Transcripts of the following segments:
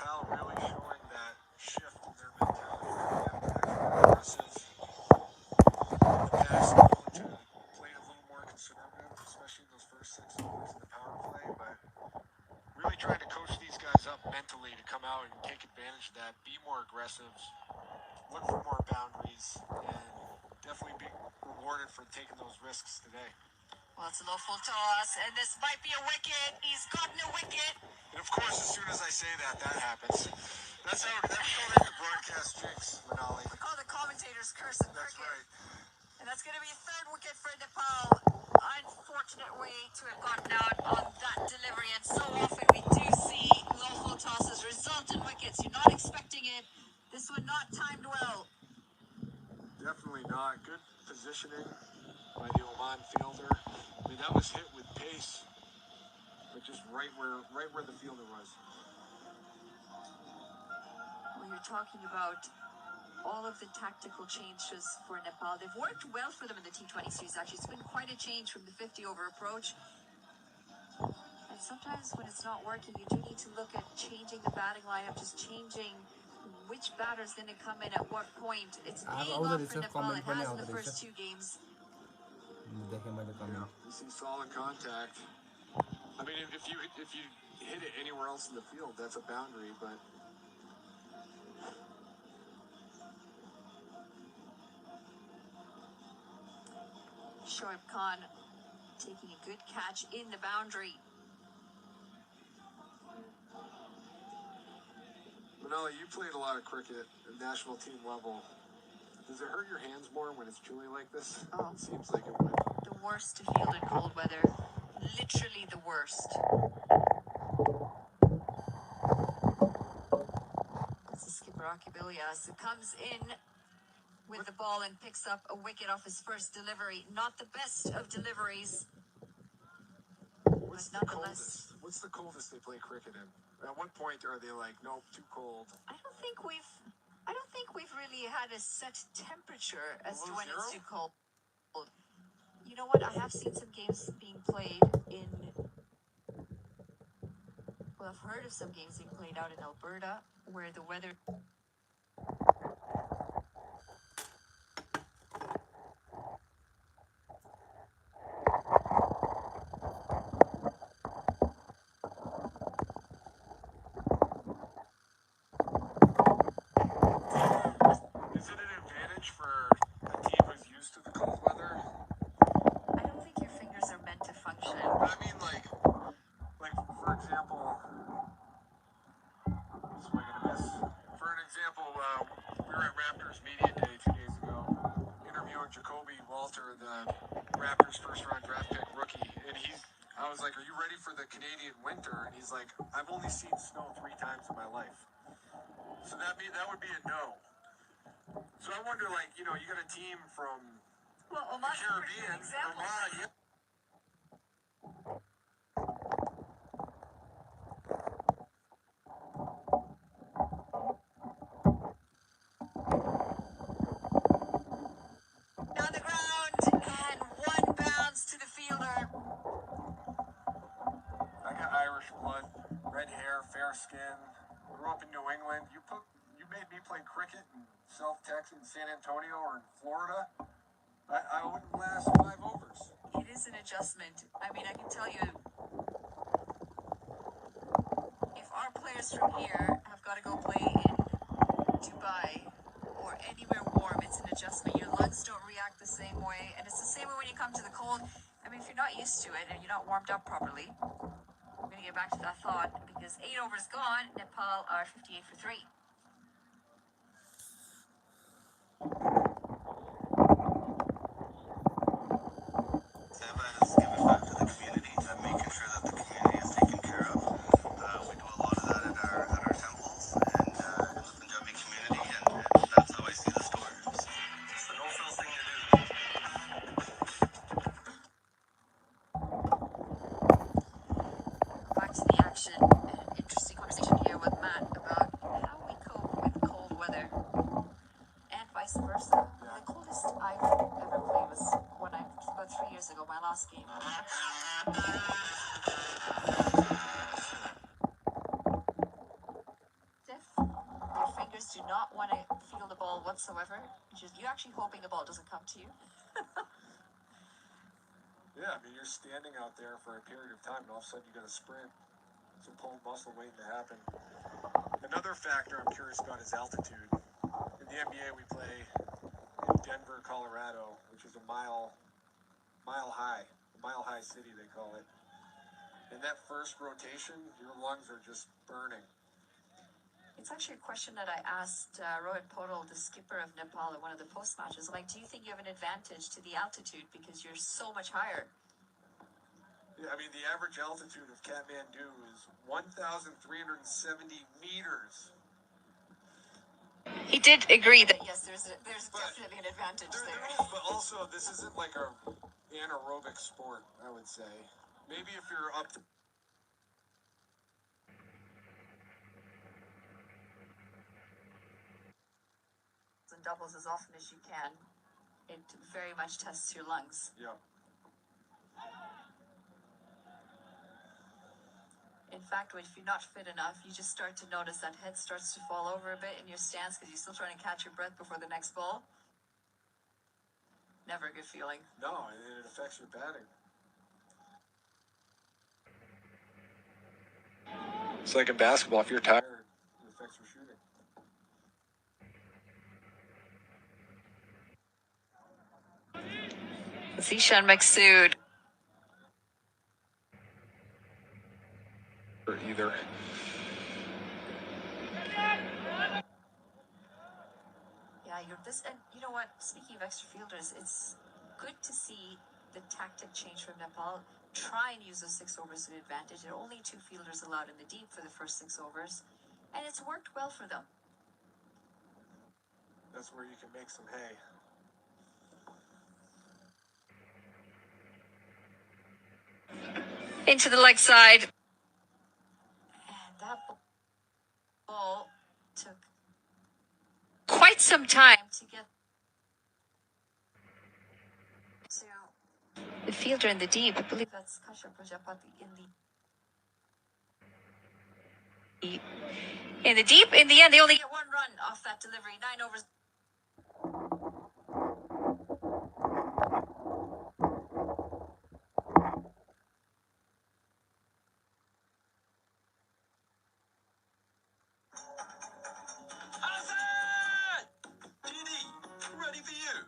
Nepal really showing that shift in their mentality from them to aggressive in the past, known to play a little more conservative, especially in those first 6 overs in the power play, but really trying to coach these guys up mentally to come out and take advantage of that, be more aggressive, look for more boundaries, and definitely be rewarded for taking those risks today. Well, it's a low full toss, and this might be a wicket. He's gotten a wicket. And of course, as soon as I say that, that happens. That's how that's going into broadcast jinx, Manali. We call the commentators curse of That's cricket. right. And that's going to be a third wicket for Nepal. Unfortunate way to have gotten out on that delivery, and so often we do see low full tosses result in wickets. You're not expecting it. This one not timed well. Definitely not. Good positioning by the Oman fielder. I mean, that was hit with pace, but just right where the fielder was. Well, you're talking about all of the tactical changes for Nepal. They've worked well for them in the T20 series, actually. It's been quite a change from the 50-over approach. And sometimes when it's not working, you do need to look at changing the batting lineup, just changing which batter's going to come in at what point. It's paying off for Nepal. It has in the first 2 games. Yeah, you see solid contact. I mean, if you hit it anywhere else in the field, that's a boundary, but Shoaib Khan taking a good catch in the boundary. Manali, you played a lot of cricket at national team level. Does it hurt your hands more when it's chilly like this? Oh. It seems like it would. The worst to field in cold weather. Literally the worst. This is skipper Akibilias, who comes in with the ball and picks up a wicket off his first delivery. Not the best of deliveries. What's the coldest they play cricket in? At what point are they like, nope, too cold? I don't think we've really had a set temperature as to when it's too cold. You know what? I have seen some games being played in. Well, I've heard of some games being played out in Alberta where the weather. Is it an advantage for a team who's used to the cold weather? I don't think your fingers are meant to function. I mean, like for example, what am I gonna miss? For an example, we were at Raptors Media Day 2 days ago, interviewing Jacoby Walter, the Raptors first-round draft pick rookie, and I was like, "Are you ready for the Canadian winter?" And he's like, "I've only seen snow 3 times in my life." So that would be a no. So I wonder, like, you got a team from Oman, Caribbean, Oman, yeah. On the ground, and one bounce to the fielder. I got Irish blood, red hair, fair skin. Grew up in New England. You made me play cricket in South Texas, San Antonio, or in Florida. I wouldn't last 5 overs. It is an adjustment. I mean, I can tell you, if our players from here have got to go play in Dubai or anywhere warm, it's an adjustment. Your lungs don't react the same way, and it's the same way when you come to the cold. I mean, if you're not used to it and you're not warmed up properly, I'm going to get back to that thought because 8 overs gone. Nepal are 58 for 3. Has given back to the community, making sure that the community is taken care of. We do a lot of that at our temples and in the Punjabi community, and that's how I see the store. So it's the no-frills thing to do. Back to the action. An interesting conversation here with Matt about how we cope with cold weather and vice versa. The coldest I've ever played was about 3 years ago, my last game. whatsoever. You're actually hoping the ball doesn't come to you. Yeah, I mean, you're standing out there for a period of time, and all of a sudden you got a sprint. It's a pulled muscle waiting to happen. Another factor I'm curious about is altitude. In the NBA, we play in Denver, Colorado, which is a mile high city, they call it. In that first rotation, your lungs are just burning. It's actually a question that I asked Rohit Podol, the skipper of Nepal, at one of the post matches. Like, do you think you have an advantage to the altitude because you're so much higher? Yeah, I mean, the average altitude of Kathmandu is 1,370 meters. He did agree that yes, there's definitely an advantage there. But also, this isn't like a anaerobic sport, I would say. Maybe if you're up to and doubles as often as you can, it very much tests your lungs. Yeah. In fact, if you're not fit enough, you just start to notice that head starts to fall over a bit in your stance because you're still trying to catch your breath before the next ball. Never a good feeling. No, and it affects your batting. It's like in basketball, if you're tired, it affects your shooting. Zishan Maksud. Or either. Yeah, and you know what? Speaking of extra fielders, it's good to see the tactic change from Nepal. Try and use those 6 overs to advantage. There are only 2 fielders allowed in the deep for the first 6 overs, and it's worked well for them. That's where you can make some hay. Into the leg side. And that ball took quite some time to get to the fielder in the deep. I believe that's Kasha Prajapati in the deep. In the end, they only get 1 run off that delivery. 9 overs. Giri, ready for you.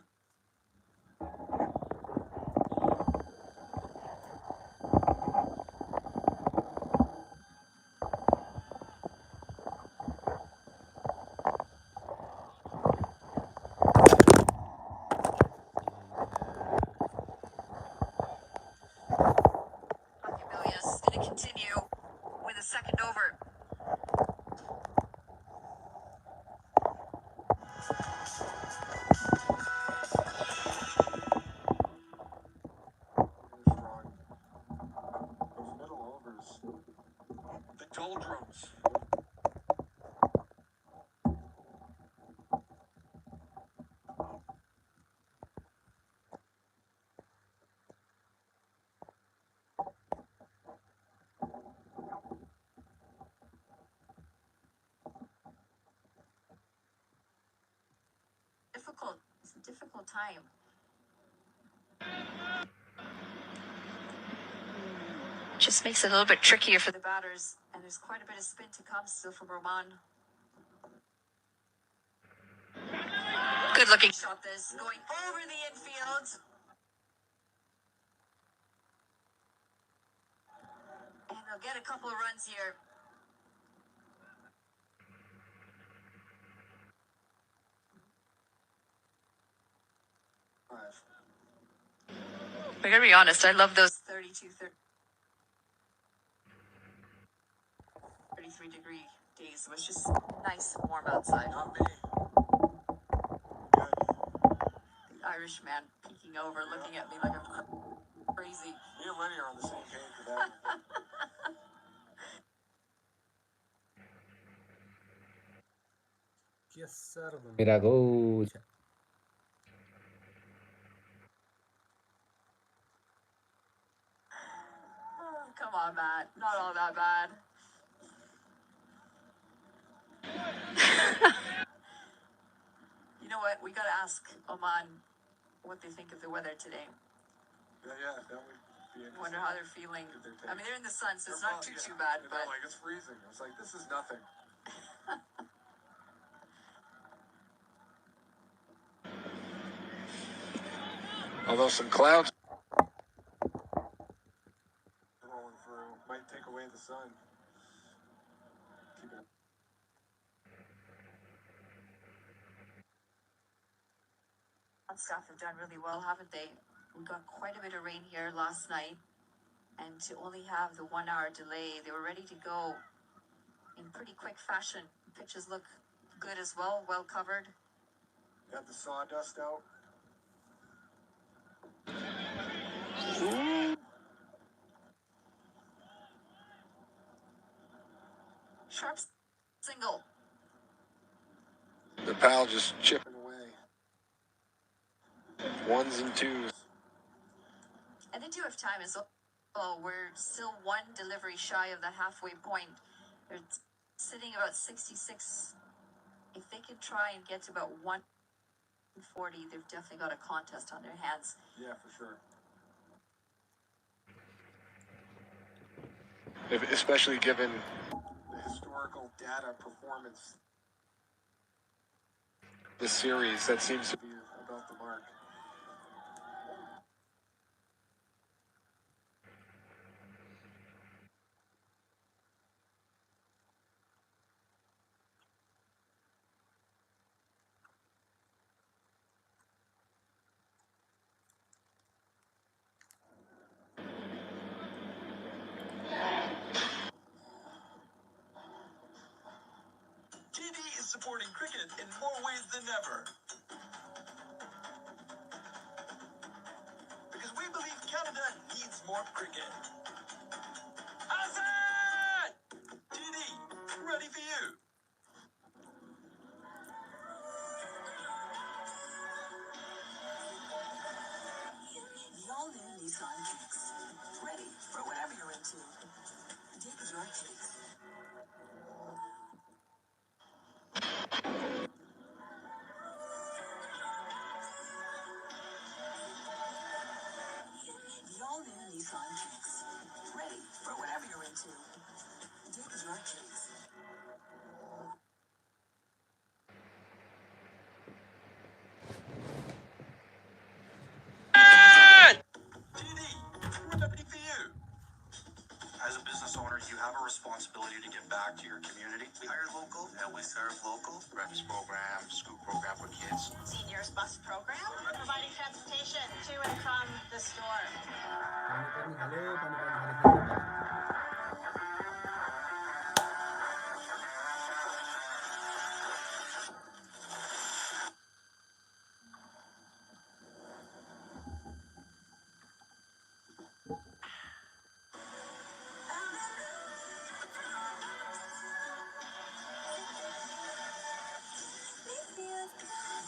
Is going to continue with a second over. You're strong. Those middle overs. The doldrums. It's a difficult time. Just makes it a little bit trickier for the batters, and there's quite a bit of spin to come still from Oman. Good looking shot this, going over the infield. And they'll get a couple of runs here. I gotta be honest, I love those 33-degree days. It was just nice and warm outside. Not me. The Irish man peeking over, looking at me like I'm crazy. Me and Lenny are on the same page with that. मेरा coach. Oh, come on, Matt. Not all that bad. You know what? We gotta ask Oman what they think of the weather today. Yeah, that would be interesting. Wonder how they're feeling. Get their I mean, they're in the sun, so it's They're not probably- too bad. They're But like, it's freezing. It's like, this is nothing. Although some clouds rolling through might take away the sun. Keep it. staff have done really well, haven't they? We got quite a bit of rain here last night, and to only have the 1 hour delay, they were ready to go in pretty quick fashion. Pitches look good as well, well covered. Got the sawdust out. Sharp single. Nepal just chipping away. Ones and twos. And they do have time as well. We're still one delivery shy of the halfway point. They're sitting about 66. If they can try and get to about 140, they've definitely got a contest on their hands. Yeah, for sure. Especially given the historical data performance. This series, that seems to be about the mark. TD is supporting cricket in more ways than ever. Because we believe Canada needs more cricket. Azad! TD, ready for you. The all-new Nissan Kicks. Ready for whatever you're into. Dig your kicks. The all-new Nissan Kicks. Ready for whatever you're into. Dig your kicks. TD, ready for you. As a business owner, you have a responsibility to give back to your community. We hire local and we serve local. Breakfast program, school program for kids. Seniors bus program, providing transportation to and from the store. पानी खाले पानी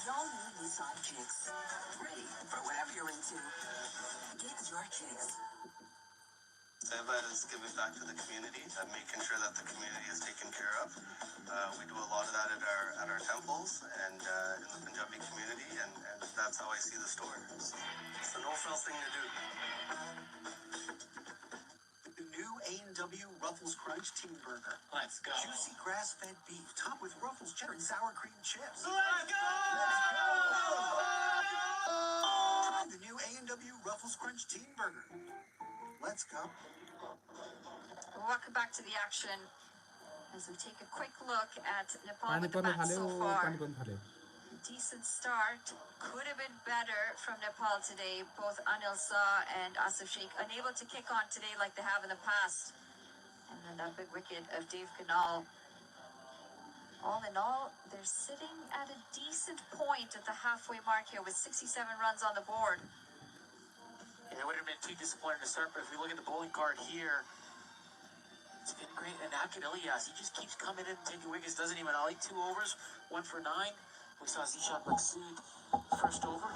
The all-new Nissan Kicks. Ready for whatever you're into. Dig your kicks. Seva is giving back to the community and making sure that the community is taken care of. We do a lot of that at our temples and in the Punjabi community, and that's how I see the store. It's the no-frills thing to do. The new A&W Ruffles Crunch Teen Burger. Let's go. Juicy grass-fed beef topped with Ruffles cheddar and sour cream chips. Let's go! Try the new A&W Ruffles Crunch Teen Burger. Let's go. Welcome back to the action as we take a quick look at Nepal पानी with the पर्न bats थाल्यो so far. पानी पर्न थाल्यो Decent start. Could have been better from Nepal today. Both Anil Shah and Asif Sheikh unable to kick on today like they have in the past. And then that big wicket of Dave Kanal. All in all, they're sitting at a decent point at the halfway mark here with 67 runs on the board. And it would have been too disappointing to start, but if we look at the bowling card here, it's been great. And Akid Ilyas, he just keeps coming in and taking wickets, doesn't even ollie 2 overs, 1 for 9. We saw Zishan Maksud first over.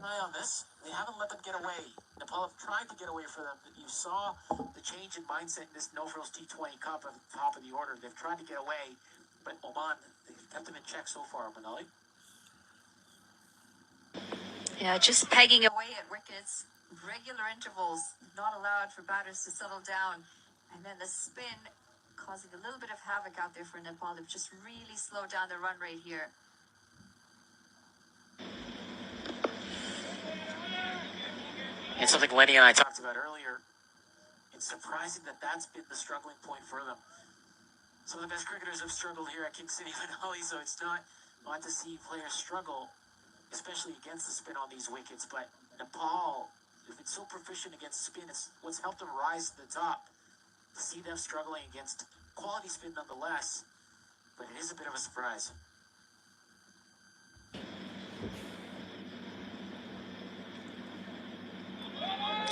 eye on this. They haven't let them get away. Nepal have tried to get away for them. You saw the change in mindset in this no-frills T20 Cup at the top of the order. They've tried to get away, but Oman, they've kept them in check so far, Manali. Yeah, just pegging away at wickets, regular intervals, not allowed for batters to settle down. And then the spin causing a little bit of havoc out there for Nepal. They've just really slowed down the run rate here. And something Lenny and I talked about earlier, it's surprising that that's been the struggling point for them. Some of the best cricketers have struggled here at King City, Manali, so it's not odd to see players struggle, especially against the spin on these wickets. But Nepal, if it's so proficient against spin, it's what's helped them rise to the top. To see them struggling against quality spin nonetheless, but it is a bit of a surprise.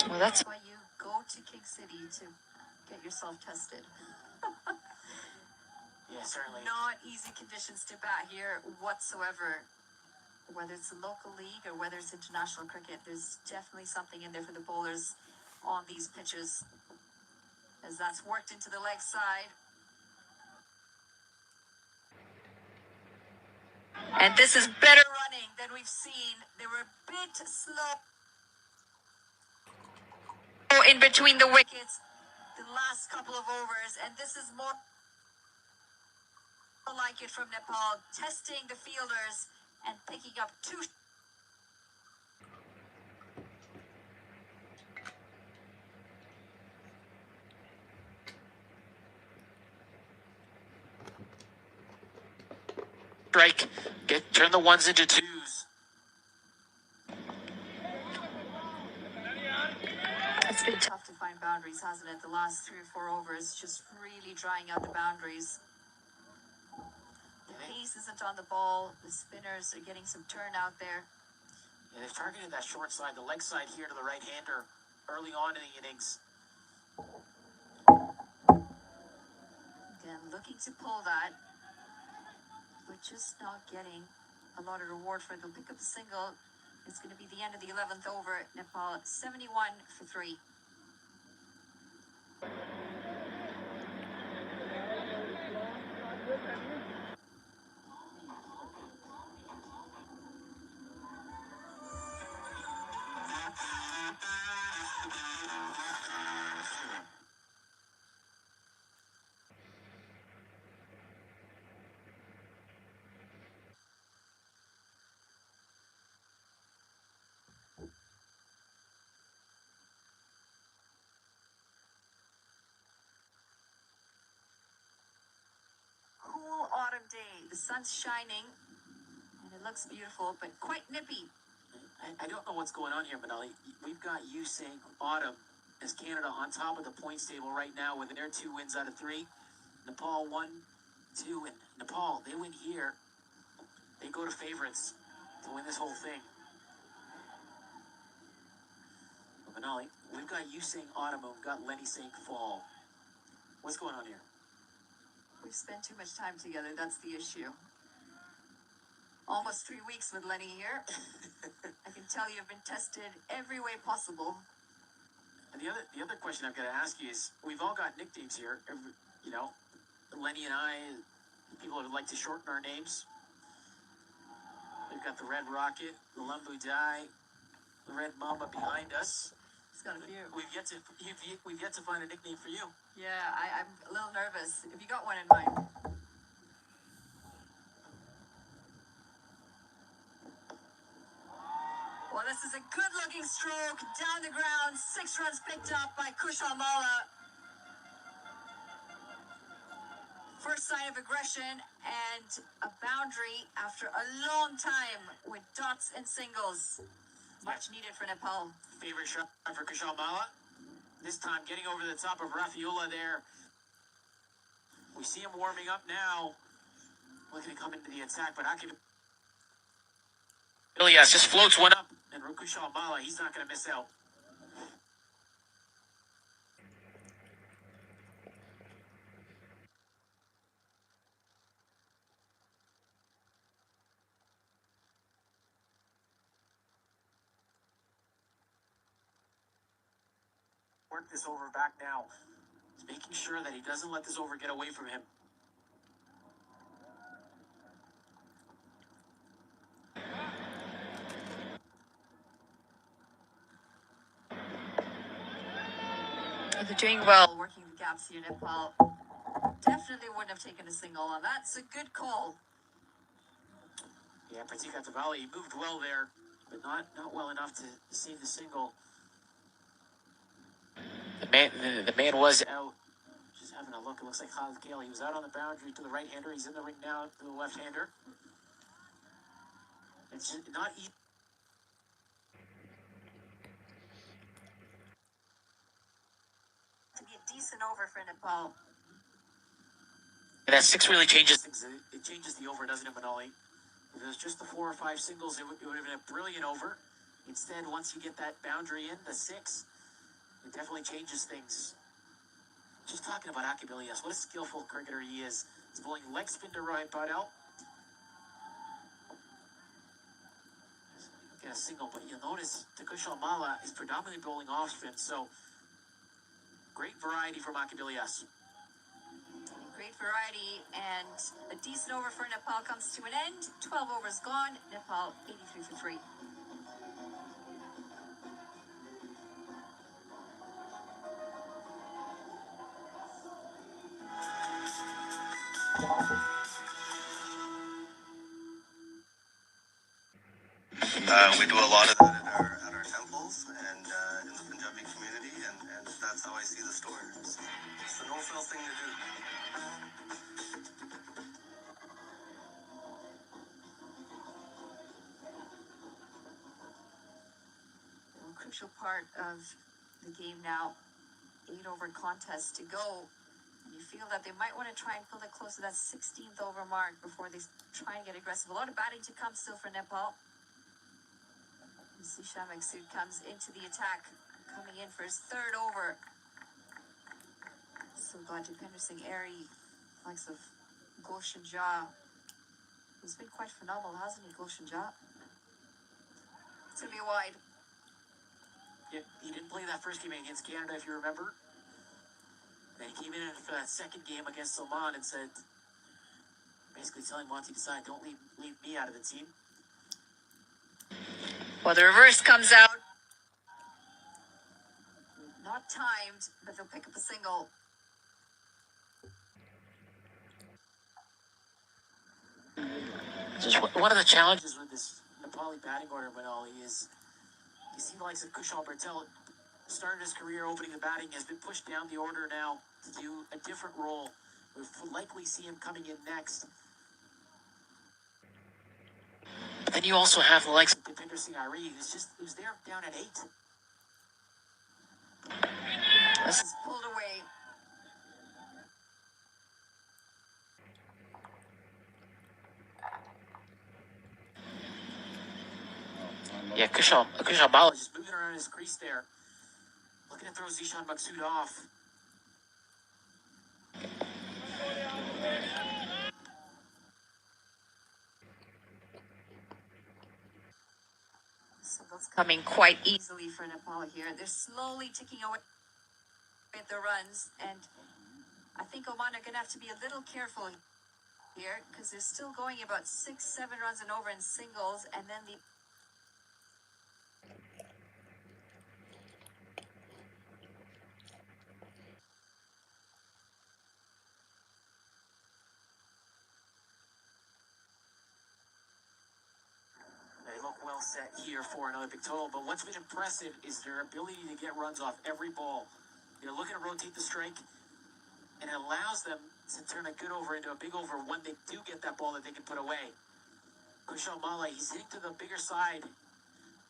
Well, that's why you go to King City to get yourself tested. Yeah, certainly. Not easy conditions to bat here whatsoever. Whether it's the local league or whether it's international cricket, there's definitely something in there for the bowlers on these pitches. As that's worked into the leg side. And this is better running than we've seen. They were a bit slow in between the wickets the last couple of overs, and this is more like it from Nepal, testing the fielders and picking up two. Strike, turn the ones into twos. It's been tough to find boundaries, hasn't it? The last 3 or 4 overs, just really drying out the boundaries. The pace isn't on the ball. The spinners are getting some turn out there. Yeah, they've targeted that short side, the leg side here to the right-hander early on in the innings. Again, looking to pull that, but just not getting a lot of reward for it. They'll pick up the single. It's going to be the end of the 11th over. Nepal 71 for 3. Cool autumn day. The sun's shining, and it looks beautiful, but quite nippy. I don't know what's going on here, Manali. We've got you saying autumn as Canada on top of the points table right now with their 2 wins out of 3. Nepal 1, 2, and Nepal, they win here. They go to favorites to win this whole thing. But Manali, we've got you saying autumn, and we've got Lenny saying fall. What's going on here? We've spent too much time together. That's the issue. Almost 3 weeks with Lenny here. I can tell you've been tested every way possible. And the other question I've got to ask you is, we've all got nicknames here. Lenny and I, people would like to shorten our names. We've got the Red Rocket, the Lumbu Dai, the Red Mamba behind us. It's got a few. We've yet to find a nickname for you. Yeah, I'm a little nervous. Have you got one in mind? Well, this is a good-looking stroke down the ground. 6 runs picked up by Kushal Malla. First sign of aggression and a boundary after a long time with dots and singles. Much needed for Nepal. Favorite shot for Kushal Malla. This time getting over the top of Rafiola there. We see him warming up now. Looking to come into the attack, but Ilias just floats one up. And Kushal Malla, he's not going to miss out. work this over back now. He's making sure that he doesn't let this over get away from him. They're doing well working the gaps here, Nepal. Definitely wouldn't have taken a single on that. It's a good call. Yeah, Pratika Tavali moved well there, but not well enough to save the single. The man was out. Just having a look, it looks like Khalid Gale. He was out on the boundary to the right-hander. He's in the ring now to the left-hander. It's just not easy. To be a decent over for Nepal. And that 6 really changes things. It changes the over, doesn't it, Manali? If it was just the 4 or 5 singles, it would have been a brilliant over. Instead, once you get that boundary in, the 6, it definitely changes things. Just talking about Akib Ilyas, what a skillful cricketer he is. He's bowling leg spin to Rohit Patel. Get a single, but you'll notice Takushal Mala is predominantly bowling off spin, so great variety from Akib Ilyas. Great variety, and a decent over for Nepal comes to an end. 12 overs gone. Nepal 83 for 3. We do a lot of that at our temples and in the Punjabi community, and that's how I see the store. So it's the no-fail thing to do. A crucial part of the game now. 8-over contest to go. You feel that they might want to try and pull it close to that 16th over mark before they try and get aggressive. A lot of batting to come still for Nepal. Zishan Maksud comes into the attack, coming in for his 3rd over. So glad Dipender Singh Airy, likes of Gulshan Jha, who's been quite phenomenal, hasn't he, Gulshan Jha? It's going to be wide. Yeah, he didn't play that first game against Canada, if you remember. Then he came in for that second game against Oman and said, basically telling Monty Desai, don't leave me out of the team. Well, the reverse comes out. Not timed, but they'll pick up a single. Just one of the challenges with this Nepali batting order, Manali, is you see the likes of Kushal Patel started his career opening the batting, has been pushed down the order now to do a different role. We'll likely see him coming in next. But then you also have the likes of Dipender Singh Airy, who's there down at 8. This is pulled away. Yeah, Kushal Bala just moving around his crease there. Looking to throw Zishan Maksud off. So that's coming quite easily for Nepal here. They're slowly ticking away at the runs, and I think Oman are going to have to be a little careful here because they're still going about 6-7 runs and over in singles, and then the They look well set here for another big total, but what's been impressive is their ability to get runs off every ball. They're looking to rotate the strike, and it allows them to turn a good over into a big over when they do get that ball that they can put away. Kushal Mala, he's hitting to the bigger side,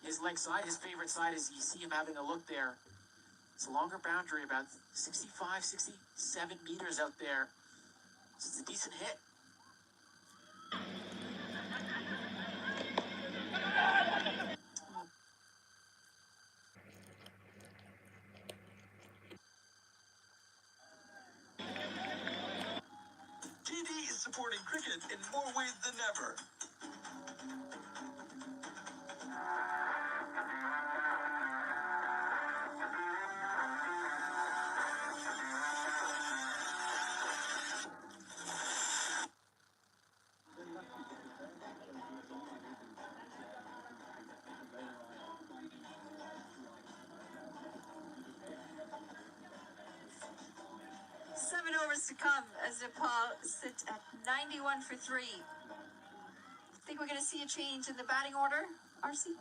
his leg side, his favorite side, as you see him having a look there. It's a longer boundary, about 65, 67 meters out there. So it's a decent hit. TD is supporting cricket in more ways than ever. overs to come as Nepal sit at 91 for 3. Think we're going to see a change in the batting order, RC?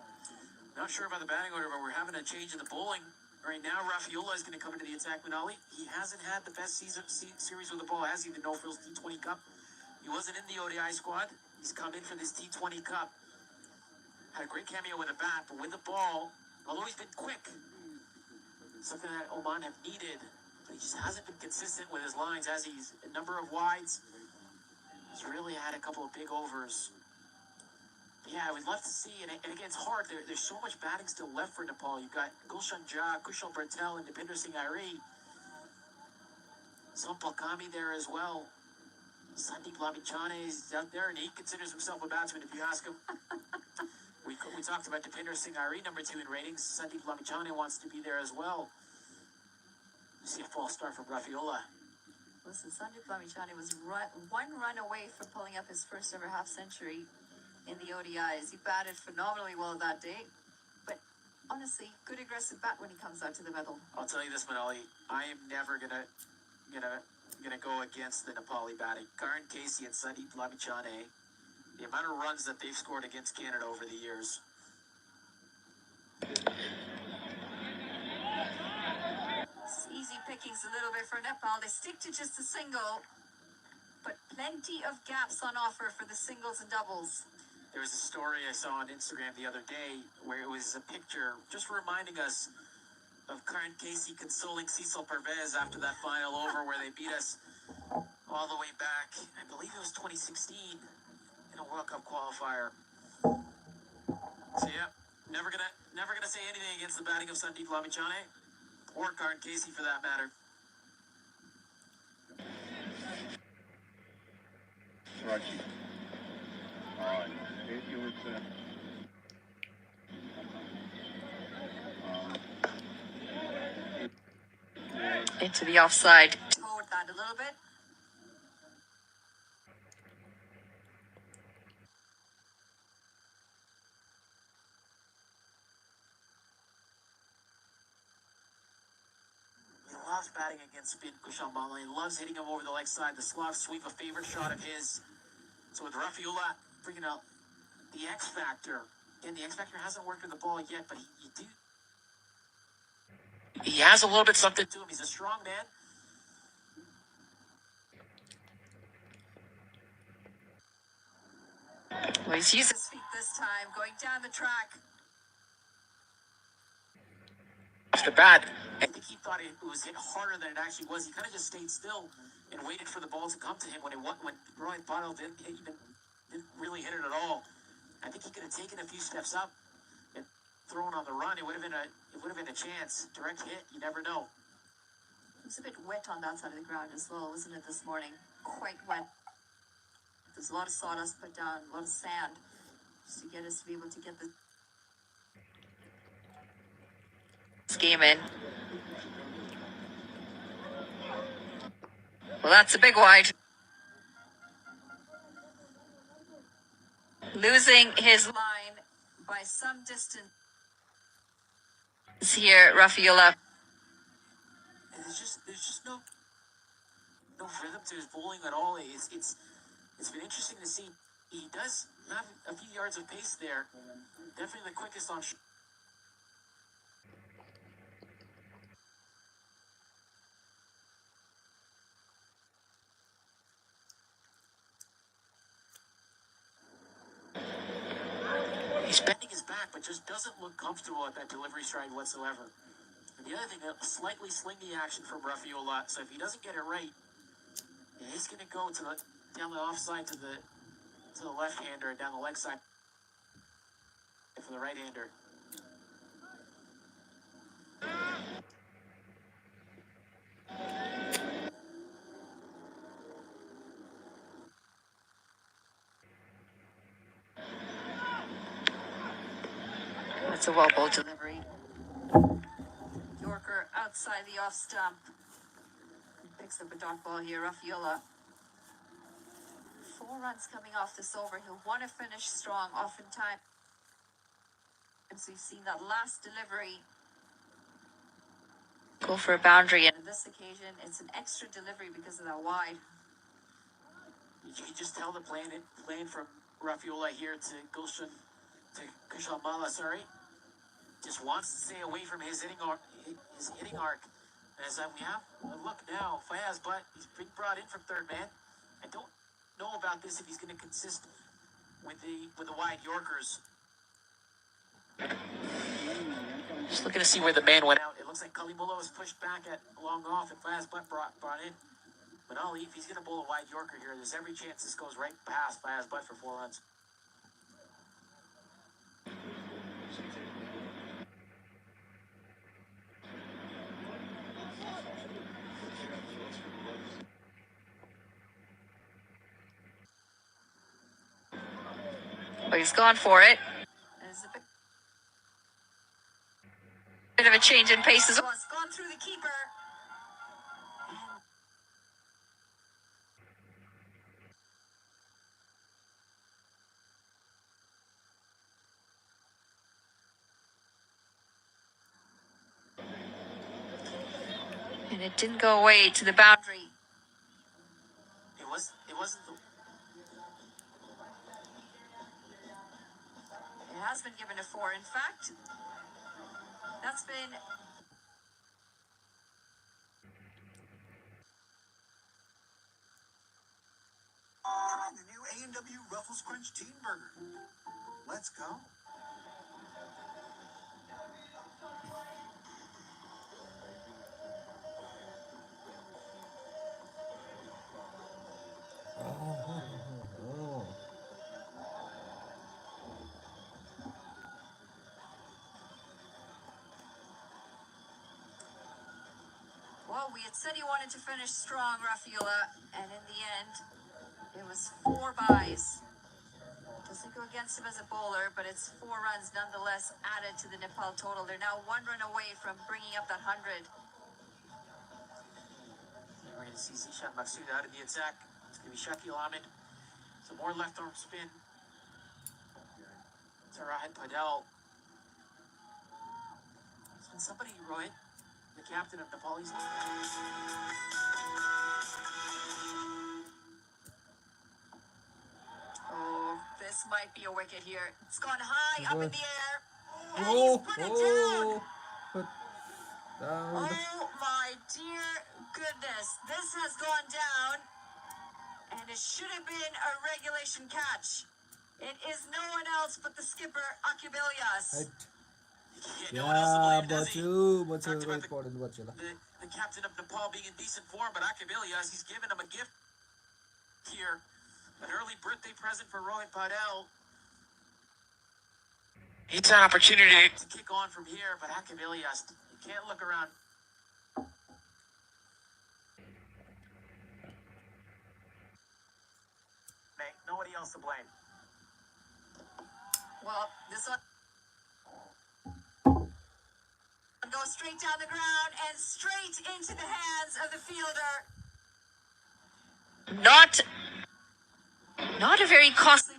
Not sure about the batting order, but we're having a change in the bowling. Right now, Rafaela is going to come into the attack. Manali, he hasn't had the best series with the ball, has he? The No-Frills T20 Cup. He wasn't in the ODI squad. He's come in for this T20 Cup. Had a great cameo with a bat, but with the ball, although he's been quick, something that Oman have needed, but he just hasn't been consistent with his lines as he's a number of wides. He's really had a couple of big overs. Yeah, we'd love to see, and again, it's hard. There's so much batting still left for Nepal. You've got Gulshan Jha, Kushal Patel, and Deepinder Singh Airi. Sampal Kami there as well. Sandeep Lamichhane is out there, and he considers himself a batsman if you ask him. We talked about Deepinder Singh Airi, number 2 in ratings. Sandeep Lamichhane wants to be there as well. You see a false start from Rafaela. Listen, Sandeep Lamichhane was one run away from pulling up his first ever half century in the ODIs. He batted phenomenally well that day, but honestly, good aggressive bat when he comes out to the middle. I'll tell you this, Manali, I am never gonna go against the Nepali batting. Karan Casey and Sandeep Lamichhane, the amount of runs that they've scored against Canada over the years. It's easy pickings a little bit for Nepal. They stick to just a single, but plenty of gaps on offer for the singles and doubles. There was a story I saw on Instagram the other day where it was a picture just reminding us of Karan Casey consoling Cecil Pervez after that final over where they beat us all the way back. I believe it was 2016 in a World Cup qualifier. So yeah, never gonna say anything against the batting of Sandeep Lamichhane or Karan Casey for that matter. Raji. It was into the offside. Towed that a little bit. He loves batting against spin Kushal Mala. He loves hitting him over the leg side. The Slav sweep, a favorite shot of his. So with Rafaela bringing out the X Factor, and the X Factor hasn't worked with the ball yet, but he has a little bit something to him. He's a strong man. Well, he's used his feet this time, going down the track. The bat. I think he thought it was hit harder than it actually was. He kind of just stayed still and waited for the ball to come to him when Rohit Patil didn't really hit it at all. I think he could have taken a few steps up and thrown on the run. It would have been a chance. Direct hit. You never know. It was a bit wet on that side of the ground as well, wasn't it, this morning? Quite wet. There's a lot of sawdust put down, a lot of sand, just to get us to be able to get the game in. Well, that's a big wide. Losing his line by some distance here, Rafaela. There's just no rhythm to his bowling at all. It's been interesting to see. He does have a few yards of pace there. Definitely the quickest on. He's bending his back, but just doesn't look comfortable at that delivery stride whatsoever. And the other thing, a slightly slingy action from Rafaela. So if he doesn't get it right, he's going to go down the offside to the left-hander and down the leg side for the right-hander. That's a well-bowled delivery. Yorker outside the off stump. He picks up a dot ball here, Rafaela. 4 runs coming off this over. He'll want to finish strong. Oftentimes, we've seen that last delivery go for a boundary. And on this occasion, it's an extra delivery because of that wide. You can just tell the playing from Rafiola here to Gulshan, to Kushal Mala, sorry. Just wants to stay away from his hitting arc. As we have a look now, Fayaz, but he's being brought in from third man. I don't know about this if he's going to consist with the wide Yorkers. Just looking to see where the man went out. It looks like Kalimullah was pushed back at long off, and Fayaz Butt brought in. But Ali, if he's going to bowl a wide Yorker here, there's every chance this goes right past Fayaz Butt for 4 runs. But he's gone for it. There's a bit of a change in pace as well. It's gone through the keeper. And it didn't go away to the boundary. It wasn't the... It has been given a 4. In fact, that's been... Try the new A&W Ruffles Crunch Teen Burger. Let's go. Well, we had said he wanted to finish strong, Rafiola, and in the end, it was 4 byes. Doesn't go against him as a bowler, but it's 4 runs nonetheless added to the Nepal total. They're now 1 run away from bringing up that 100. We're going to see Zishan Maksud out of the attack. It's going to be Shakil Ahmed. Some more left arm spin. Tarahat Padel. It's been somebody, Rohit, the captain of Nepal's. Oh, this might be a wicket here. It's gone high up in the air. And Oh, he's put it down. put down. Oh my dear goodness. This has gone down. And it should have been a regulation catch. It is no one else but the skipper, Akabilias. No one else to Yeah, blame, does he? Bachchu Talked about important बच्चूला. the captain of Nepal being in decent form, but Akabilias, he's given him a gift here. An early birthday present for Rohit Padel. It's an opportunity to kick on from here, but Akabilias, you can't look around. Nobody else to blame. Well, this one goes straight down the ground and straight into the hands of the fielder. Not a very costly.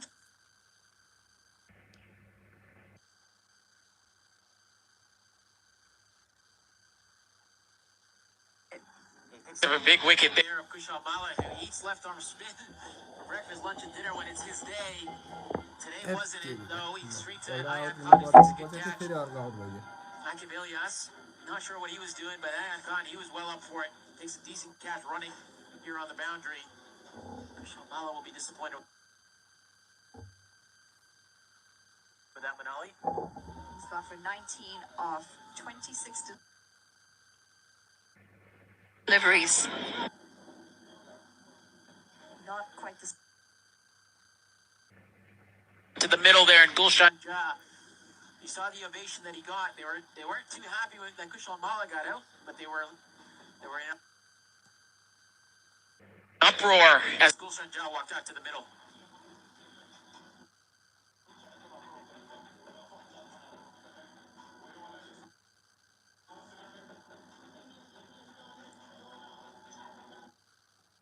Of a big wicket there of Kushal Mala, who eats left arm spin for breakfast, lunch, and dinner when it's his day. Today wasn't it, though. He's straight to Ayan Khan. He takes a good catch. Akabilias, not sure what he was doing, but Ayan Khan, he was well up for it. Takes a decent catch running here on the boundary. Kushal Mala will be disappointed with that, Manali. He's gone for 19 off 26 deliveries. Not quite the... To the middle there in Gulshan Jah. You saw the ovation that he got. They weren't too happy with that Kushal Mala got out, but they were in uproar as Gulshan Jah walked out to the middle.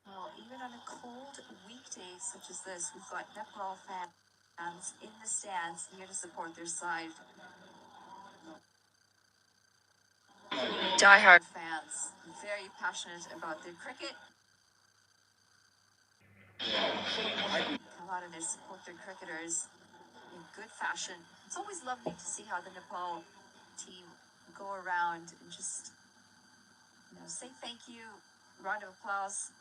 Well, even on a cold weekday such as this, we've got Nepal fans in the stands here to support their side. diehard fans, very passionate about their cricket. Come out and they support their cricketers in good fashion. It's always lovely to see how the Nepal team go around and just, say thank you, round of applause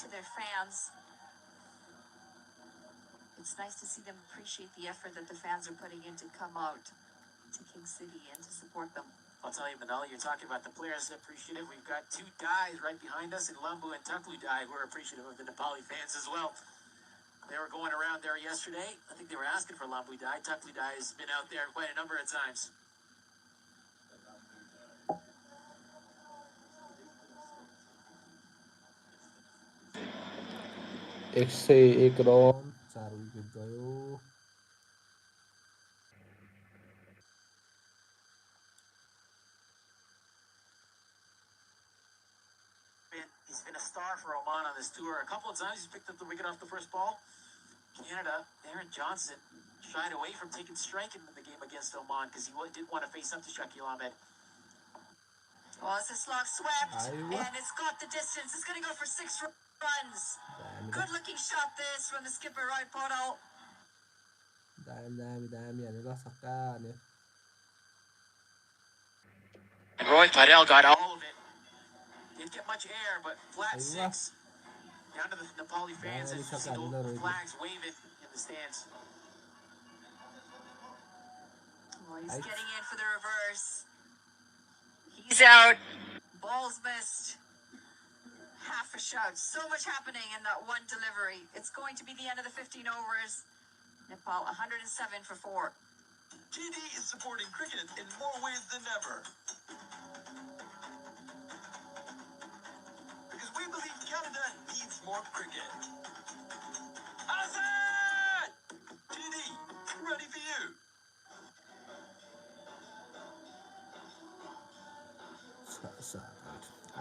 to their fans. It's nice to see them appreciate the effort that the fans are putting in to come out to King City and to support them. I'll tell you, Manal, you're talking about the players appreciative. We've got two Dais right behind us in Lambu and Taklu Dai who are appreciative of the Nepali fans as well. They were going around there yesterday. I think they were asking for Lambu Dai. Taklu Dai has been out there quite a number of times. एक सय 1 run 4 wicket गयो He's been a star for Oman on this tour. A couple of times he's picked up the wicket off the first ball. Canada, Aaron Johnson shied away from taking striking in the game against Oman because he didn't want to face up to Shakil Ahmed. Well, it's a slog swept, Iowa. and it's got the distance. It's going to go for 6 runs. Good-looking shot this from the skipper, Roy Poto. दामी हानेर छक्का हान्यो And Roy Padel got all of it. Didn't get much air, but flat 6. Down to the Nepali fans as you see the flags waving in the stands. Well, he's getting in for the reverse. He's out. Balls missed. Half a shot. So much happening in that one delivery. It's going to be the end of the 15 overs. Nepal 107 for 4. TD is supporting cricket in more ways than ever. Because we believe Canada needs more cricket. Azad! TD, ready for you.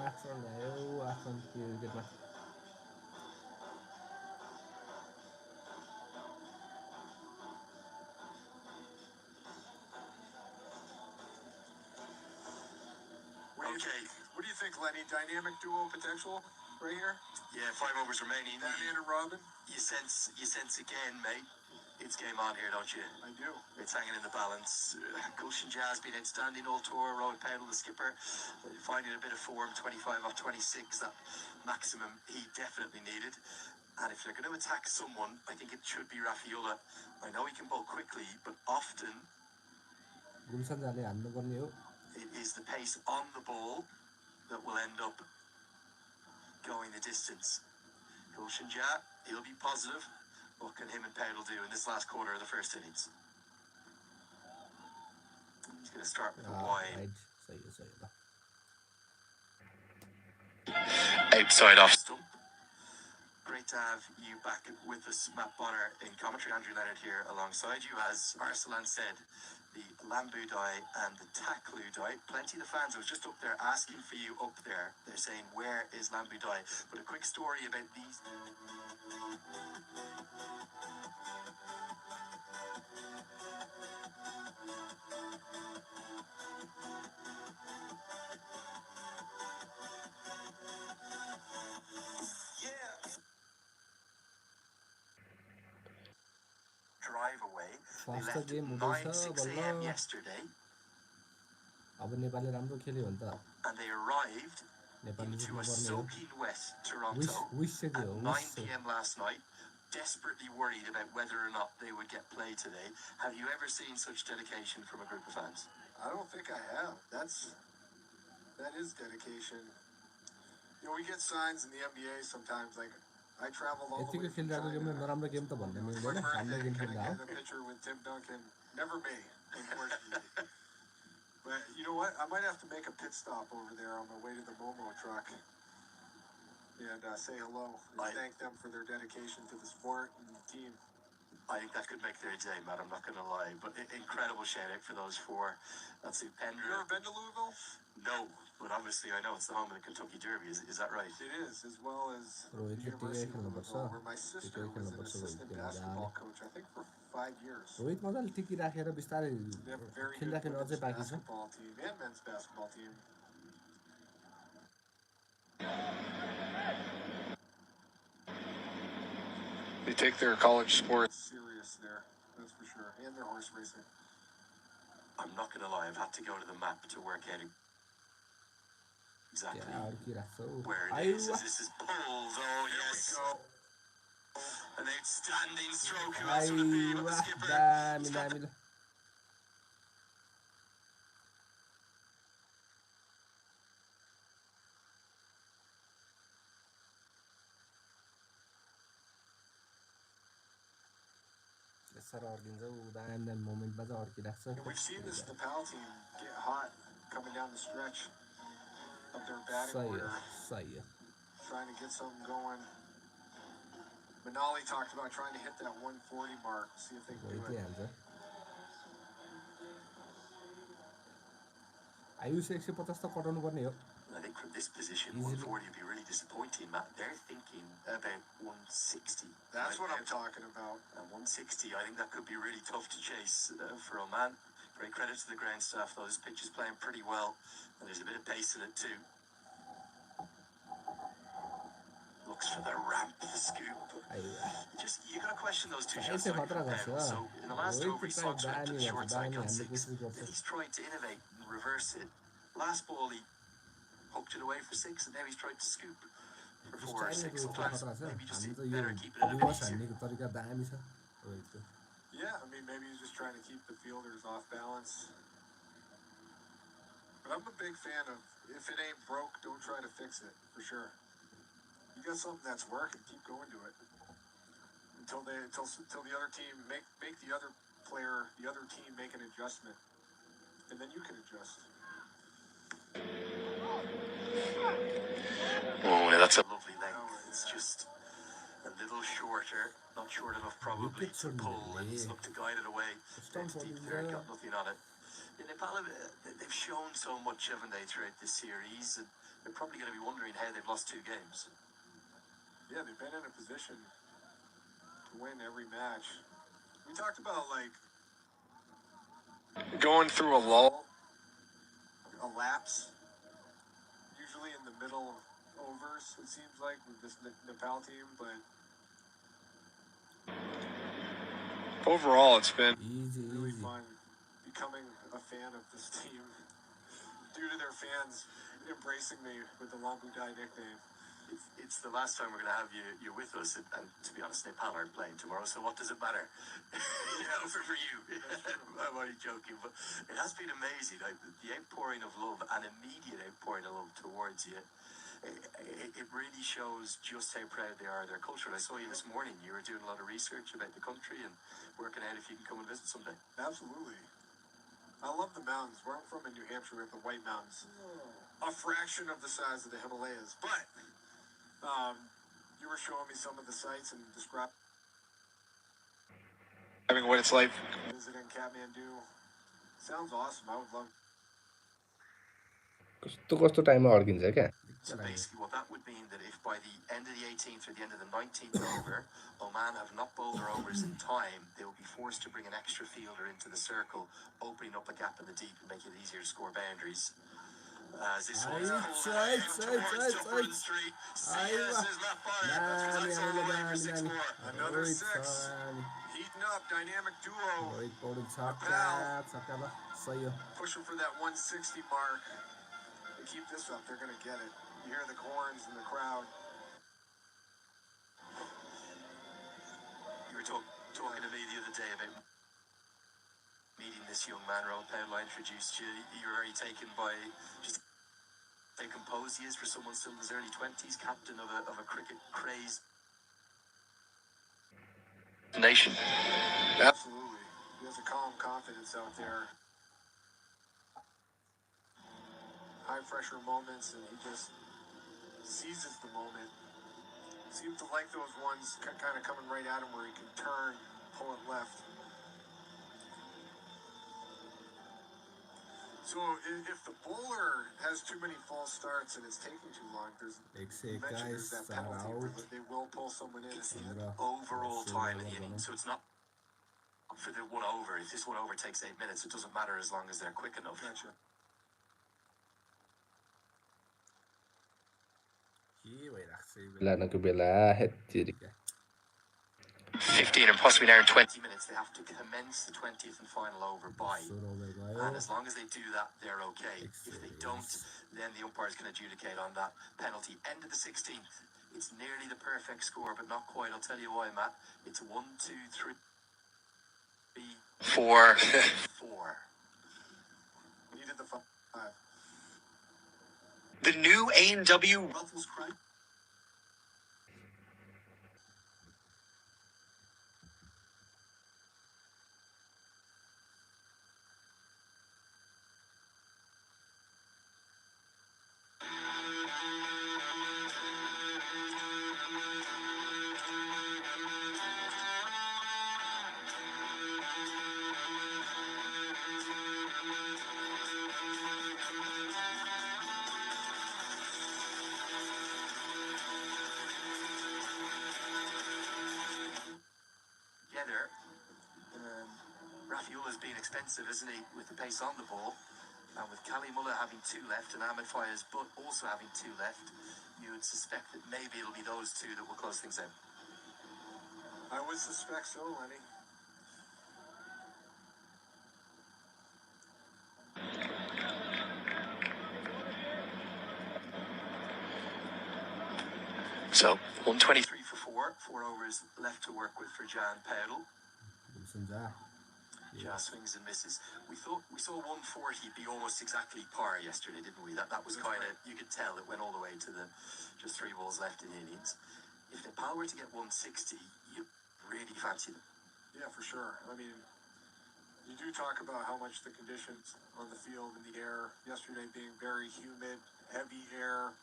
आठ run भयो 8 run विकेटमा Okay. What do you think, Lenny? Dynamic duo potential right here? Yeah, 5 overs remaining. Batman and Robin? You sense again, mate. It's game on here, don't you? I do. It's hanging in the balance. Gulshan Jazz been outstanding all tour. Roy Pedal, the skipper, finding a bit of form. 25 off 26, that maximum he definitely needed. And if you're going to attack someone, I think it should be Rafaela. I know he can bowl quickly, but often गुल्सनजाले हान्नुपर्ने हो it is the pace on the ball that will end up going the distance. Gulshan Jazz, he'll be positive. What can him and Pedal do in this last quarter of the first innings? He's going to start with a wide. सही हो Outside off stump. Great to have you back with us, Matt Bonner, in commentary. Andrew Leonard here alongside you. As Arsalan said, the Lambu Dai and the Taklu Dai. Plenty of the fans, I was just up there asking for you up there. They're saying, where is Lambu Dai? But a quick story about these. Drive away. They first left game at हुँदैछ 9-6 a.m. बल्ल yesterday. अब नेपालले राम्रो खेल्यो भने त And they arrived नेपालले into a जित्नुपर्ने हो soaking wet Toronto विश चाहिँ at हो 9 p.m. last night, desperately worried about whether or not they would get play today. Have you ever seen such dedication from a group of fans? I don't think I have. That is dedication. We get signs in the NBA sometimes, like I travel all the यतिको way from खेलिरहेको गेमले China. नराम्रो game त भन्नु मिल्दैन राम्रो game खेल्दा हो The picture with Tim Duncan, never me, unfortunately. But you know what? I might have to make a pit stop over there on my way to the Momo truck and say hello and thank them for their dedication to the sport and the team. I think that could make their day, Matt. I'm not going to lie. But incredible shout out for those four. That's You Upendra. ever been to Louisville? No, but obviously I know it's the home of the Kentucky Derby. Is that right? It is, as well as रोहितले टिकै University of खेल्नुपर्छ Louisville, where my sister टिकै was an खेल्नुपर्छ assistant रोहितले basketball मजाले coach, I think for 5 years. Rohit मजाले टिकिराखेर बिस्तारै They have a very good खेलिराखेर women's अझै बाँकी छ basketball team and men's basketball team. They take their college sports serious there, that's for sure, and their horse racing. I'm not going to lie, I've had to go to the map to work out exactly where it is. As this is pulled. Oh, yes. An outstanding stroke. Who else would it be but the skipper? We've seen this Nepal team get hot coming down the stretch of their batting order, trying to get something going. Manali talked about trying to hit that 140 mark, see if they can do it. I think from this position, 140 would be really disappointing, Matt. They're thinking about 160. That's what I'm talking about. 160, I think that could be really tough to chase for Oman. Great credit to the ground staff, though. This pitch is playing pretty well, and there's a bit of pace in it, too. Looks for the ramp, the scoop. You got to question those two shots. So in the last over, he sock swept to the short side, got 6. Then he's trying to innovate and reverse it. Last ball, he hooked it away for 6, and now he's tried to scoop for 4 or 6. Sometimes maybe just better keep it in a piece here. Yeah, I mean, maybe he's just trying to keep the fielders off balance. But I'm a big fan of, if it ain't broke, don't try to fix it, for sure. You got something that's working, keep going to it. Until the other team make the other player, the other team make an adjustment. And then you can adjust. Oh, yeah, that's a lovely length. It's just a little shorter, not short enough probably to pull, and he's looked to guide it away. Down to deep third, got nothing on it. In Nepal, they've shown so much, haven't they, throughout this series? And they're probably going to be wondering how they've lost 2 games. Yeah, they've been in a position to win every match. We talked about, like, going through a lull. A lapse, usually in the middle overs, it seems like, with this Nepal team, but Overall, it's been really fun becoming a fan of this team due to their fans embracing me with the Lambudai nickname. It's the last time we're going to have you with us, and to be honest, Nepal aren't playing tomorrow, so what does it matter? For you. I'm only joking, but it has been amazing. Like, the outpouring of love, and immediate outpouring of love towards you, it really shows just how proud they are of their culture. And I saw you this morning. You were doing a lot of research about the country and working out if you can come and visit someday. Absolutely. I love the mountains. Where I'm from in New Hampshire, we have the White Mountains. A fraction of the size of the Himalayas, but you were showing me some of the sites and describing what it's like. Visiting Kathmandu. Sounds awesome. I would love. कस्तो टाइममा अड्किन्छ क्या So basically what that would mean that if by the end of the 18th or the end of the 19th over, Oman have not bowled their overs in time, they will be forced to bring an extra fielder into the circle, opening up a gap in the deep and making it easier to score boundaries. As this one's pulled towards the upper of the street. CS is left fire. That's all the way for 6-4. Another 6. Heating up, dynamic duo. Pushing for that 160 mark. They keep this up, they're going to get it. You hear the horns in the crowd. You were talking to me the other day about meeting this young man. Ron Powell introduced you. You were very taken by just how composed he is for someone still in his early 20s, captain of a cricket crazed nation. Absolutely. He has a calm confidence out there. High pressure moments, and he just seizes the moment. Seems to like those ones kind of coming right at him where he can turn, pull it left. So if the bowler has too many false starts and it's taking too long, there's that penalty where they will pull someone in at the end. Overall time in the inning, so it's not for the 1 over. If this 1 over takes 8 minutes, it doesn't matter as long as they're quick enough. Gotcha. Ki wayraaqsay bilana ku bilaa hettiriga. 15 and possibly now in 20 minutes, they have to commence the 20th and final over by. And as long as they do that, they're okay. If they don't, then the umpires can adjudicate on that penalty. End of the 16th. It's nearly the perfect score, but not quite. I'll tell you why, Matt. It's 1, 2, 3, 4, 4. You did the 5. The new A&W Ruffles Crown. Together, Rafiola's being expensive, isn't he, with the pace on the ball? And with Cali Muller having 2 left and Ahmed Fayez but also having 2 left, you would suspect that maybe it'll be those 2 that will close things out. I would suspect so, Lenny. So, 123 for 4. 4 overs left to work with for Jan Pedal. Jan swings and misses. We saw 140 be almost exactly par yesterday, didn't we? That was kind of, you could tell it went all the way to the just 3 balls left in the innings. If Nepal were to get 160, you really fancy them. Yeah, for sure. I mean, you do talk about how much the conditions on the field and the air yesterday being very humid, heavy air,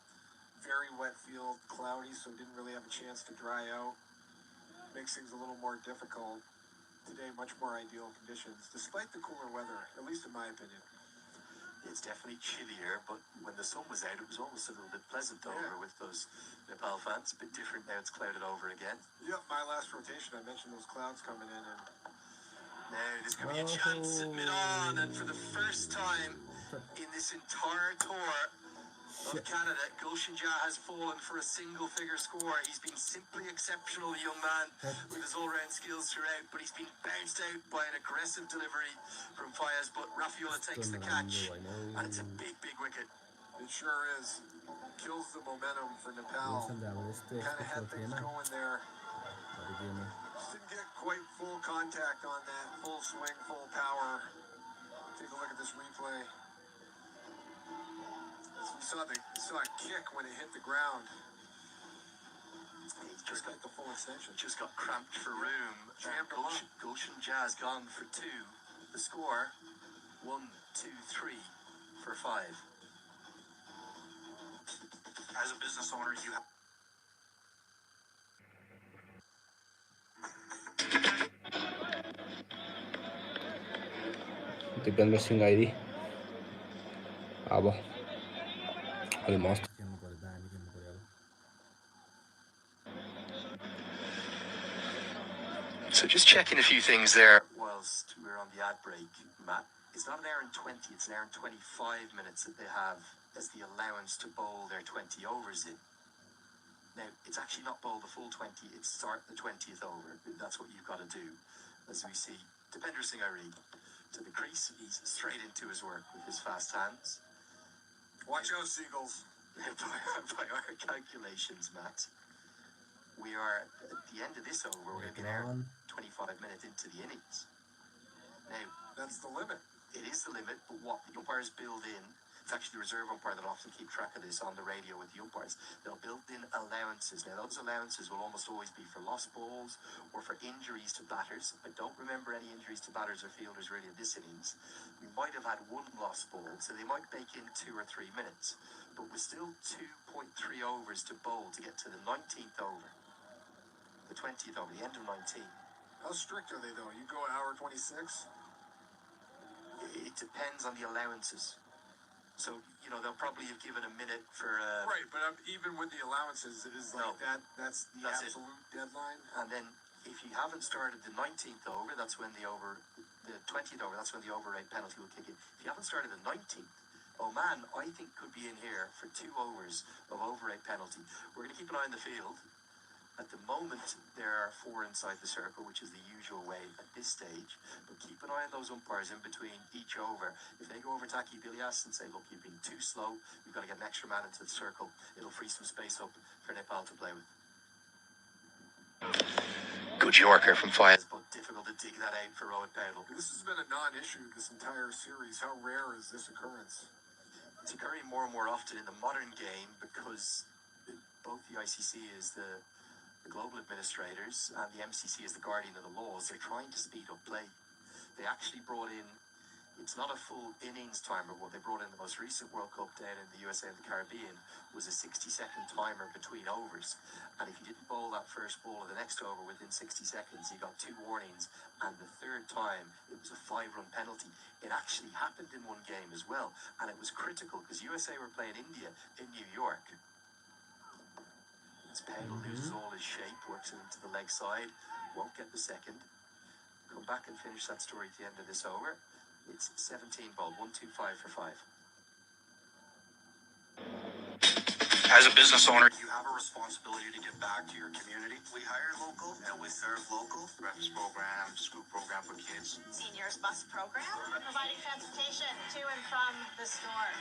very wet field, cloudy, so didn't really have a chance to dry out. Makes things a little more difficult. Today, much more ideal conditions, despite the cooler weather, at least in my opinion. It's definitely chillier, but when the sun was out, it was almost a little bit pleasant over with those Nepal fans. A bit different now, it's clouded over again. Yep, my last rotation, I mentioned those clouds coming in, and now this could be a chance at mid-on, and for the first time in this entire tour of Canada, Goshen Jha has fallen for a single-figure score. He's been simply exceptional, the young man, with his all-round skills throughout, but he's been bounced out by an aggressive delivery from Fayez, but Rafiola takes the catch, and it's a big, big wicket. it sure is. Kills the momentum for Nepal. Kind of had things going there. Just didn't get quite full contact on that, full swing, full power. Take a look at this replay. You saw a kick when it hit the ground. He just got the full extension. Just got cramped for room. Goshen Jha's gone for 2. The score, 1, 2, 3 for 5. As a business owner, you have... Depende missing ID. Abo. Almost. So just checking a few things there whilst we're on the ad break, Matt. It's not an hour and 20, it's an hour and 25 minutes that they have as the allowance to bowl their 20 overs in. Now, it's actually not bowl the full 20, it's start the 20th over. That's what you've got to do. As we see, Dipender Singh Ari to the crease, he's straight into his work with his fast hands. Watch out, Seagulls. By our calculations, Matt, we are at the end of this over, we're going to be now 25 minutes into the innings. Now, that's the limit. It is the limit, but what the umpires build in, it's actually the reserve umpire that often keep track of this on the radio with the umpires. They'll build in allowances. Now, those allowances will almost always be for lost balls or for injuries to batters. I don't remember any injuries to batters or fielders really in this innings. We might have had 1 lost ball, so they might bake in 2 or 3 minutes. But we're still 2.3 overs to bowl to get to the 19th over. The 20th over, the end of 19. How strict are they, though? You go an hour 26? It depends on the allowances. So, you know, they'll probably have given a minute for... right, but even with the allowances, it is like that's the absolute deadline. And then If you haven't started the 19th over, that's when the 20th over, that's when the over 8 penalty will kick in. If you haven't started the 19th, Oman, I think, could be in here for 2 overs of over 8 penalty. We're going to keep an eye on the field. At the moment, there are 4 inside the circle, which is the usual way at this stage. But keep an eye on those umpires in between each over. If they go over to Taki Bilias and say, look, you've been too slow, you've got to get an extra man into the circle, it'll free some space up for Nepal to play with. Good Yorker from Fayez, but difficult to dig that out for Rowan Powell. This has been a non-issue this entire series. How rare is this occurrence? It's occurring more and more often in the modern game because both the ICC is the global administrators and the MCC is the guardian of the laws. They're trying to speed up play. They actually brought in, it's not a full innings timer. What they brought in the most recent World Cup down in the USA and the Caribbean was a 60-second timer between overs. And if you didn't bowl that first ball of the next over within 60 seconds, you got 2 warnings. And the third time, it was a 5-run penalty. It actually happened in one game as well. And it was critical because USA were playing India in New York. Pedal loses all his shape, works it into the leg side, won't get the second. Come back and finish that story at the end of this over. It's 17 ball, 1-2-5 for 5. As a business owner, you have a responsibility to give back to your community. We hire local and we serve local. Breakfast program, school program for kids. Seniors bus program, providing transportation to and from the store.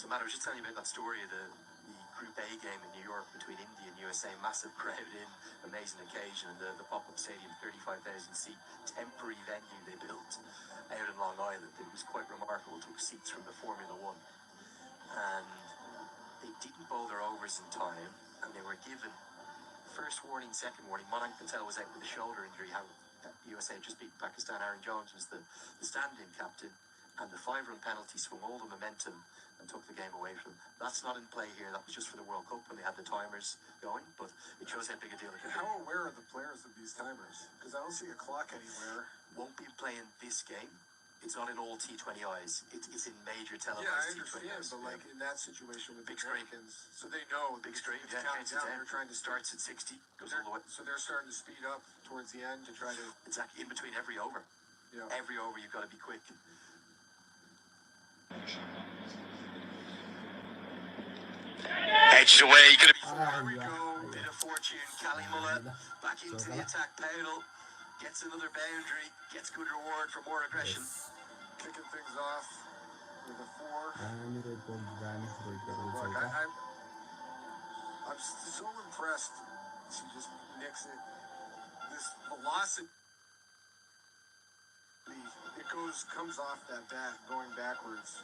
So, Matt, I was just telling you about that story of the Group A game in New York between India and USA. Massive crowd in, amazing occasion. And the pop-up stadium, 35,000 seat temporary venue they built out in Long Island. It was quite remarkable. Took seats from the Formula One. And they didn't bowl their overs in time. And they were given first warning, second warning. Manik Patel was out with a shoulder injury. How USA just beat Pakistan. Aaron Jones was the stand-in captain. And the 5-run penalty swung all the momentum and took the game away from them. That's not in play here. That was just for the World Cup when they had the timers going. But it shows how big a deal it can be. How aware are the players of these timers? Because I don't see a clock anywhere. Won't be playing this game. It's not in all T20Is. It's in major televised Yeah, I T20Is. understand, but like in that situation with Big the screen. Americans, so they know Big screen, it's yeah, counting counts it down. down. They're trying to start. Starts at 60, goes all the way. So they're starting to speed up towards the end to try to. Exactly, in between every over. Yeah. Every over, you've got to be quick. Edged away, could have There we go. bit of fortune. Cali Mullet back into the attack pedal. Gets another boundary. Gets good reward for more aggression. Kicking things off with a 4. आणि रोहित बोलतो Look, आणि I'm so impressed. She just nicks it. This velocity, it comes off that bat going backwards.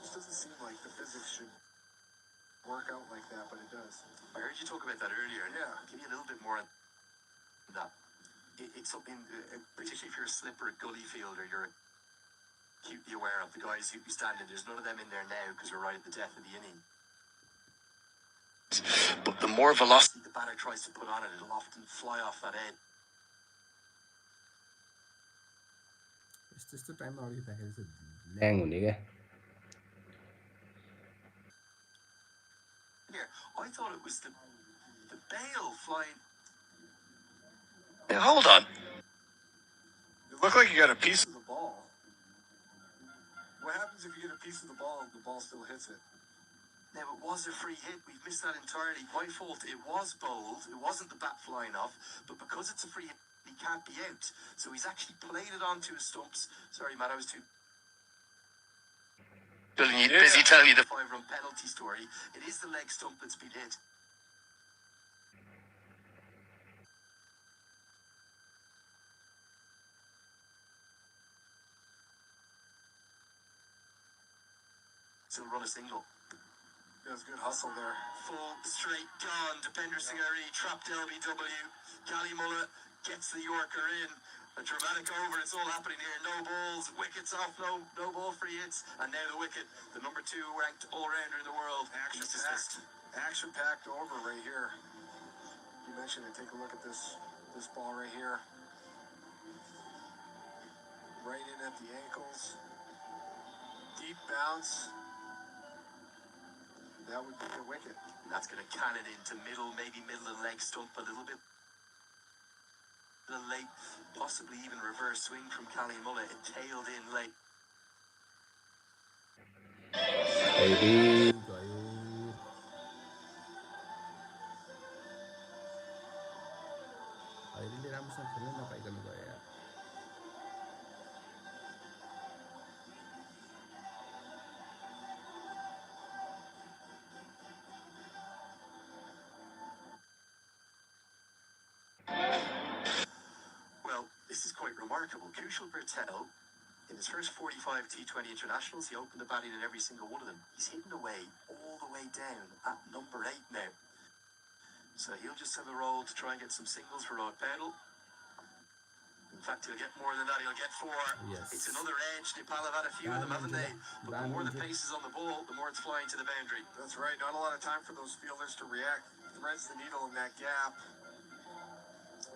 Just doesn't seem like the physics should work out like that, but it does. I heard you talk about that earlier. Yeah. Give me a little bit more on that. It's something, particularly if you're a slipper, a gully fielder, you're acutely aware of the guys who be standing. There's none of them in there now because we're right at the death of the inning. But the more velocity the batter tries to put on it, it'll often fly off that edge. यस्तो टाइममा अलिकति चाहिँ ल्याङ हुने क्या Here, I thought it was the bail flying. Yeah, hold on. It looked like you got a piece of the ball. What happens if you get a piece of the ball and the ball still hits it? Now, it was a free hit. We've missed that entirely. My fault. It was bowled. It wasn't the bat flying off. But because it's a free hit, he can't be out. So he's actually played it onto his stumps. Sorry, Matt, I was too busy telling you the 5-run penalty story. It is the leg stump that's been hit. Still run a single. There's good hustle there. Full straight gone. Depender Sigari trapped LBW. Cali Mullet gets the Yorker in. A dramatic over. It's all happening here. No balls. Wickets off. No ball free hits. And now the wicket. The number 2 ranked all-rounder in the world. Action-packed over right here. You mentioned it. Take a look at this ball right here. Right in at the ankles. deep bounce. That would be the wicket. And that's going to cannon into middle, maybe middle and leg stump a little bit. A late, possibly even reverse swing from Cali Mullet. It tailed in late. Baby गयो अहिले राम्रोसँग खेल्न नपाइकन गयो यार Well, this is quite remarkable. Kushal Bertel, in his first 45 T20 internationals, he opened the batting in every single one of them. He's hidden away all the way down at number 8 now. So he'll just have a role to try and get some singles for Rod Pedal. In fact, he'll get more than that. He'll get 4. Yes. It's another edge. Nepal have had a few of them, haven't they? But the more the pace is on the ball, the more it's flying to the boundary. That's right. Not a lot of time for those fielders to react. Threads the needle in that gap.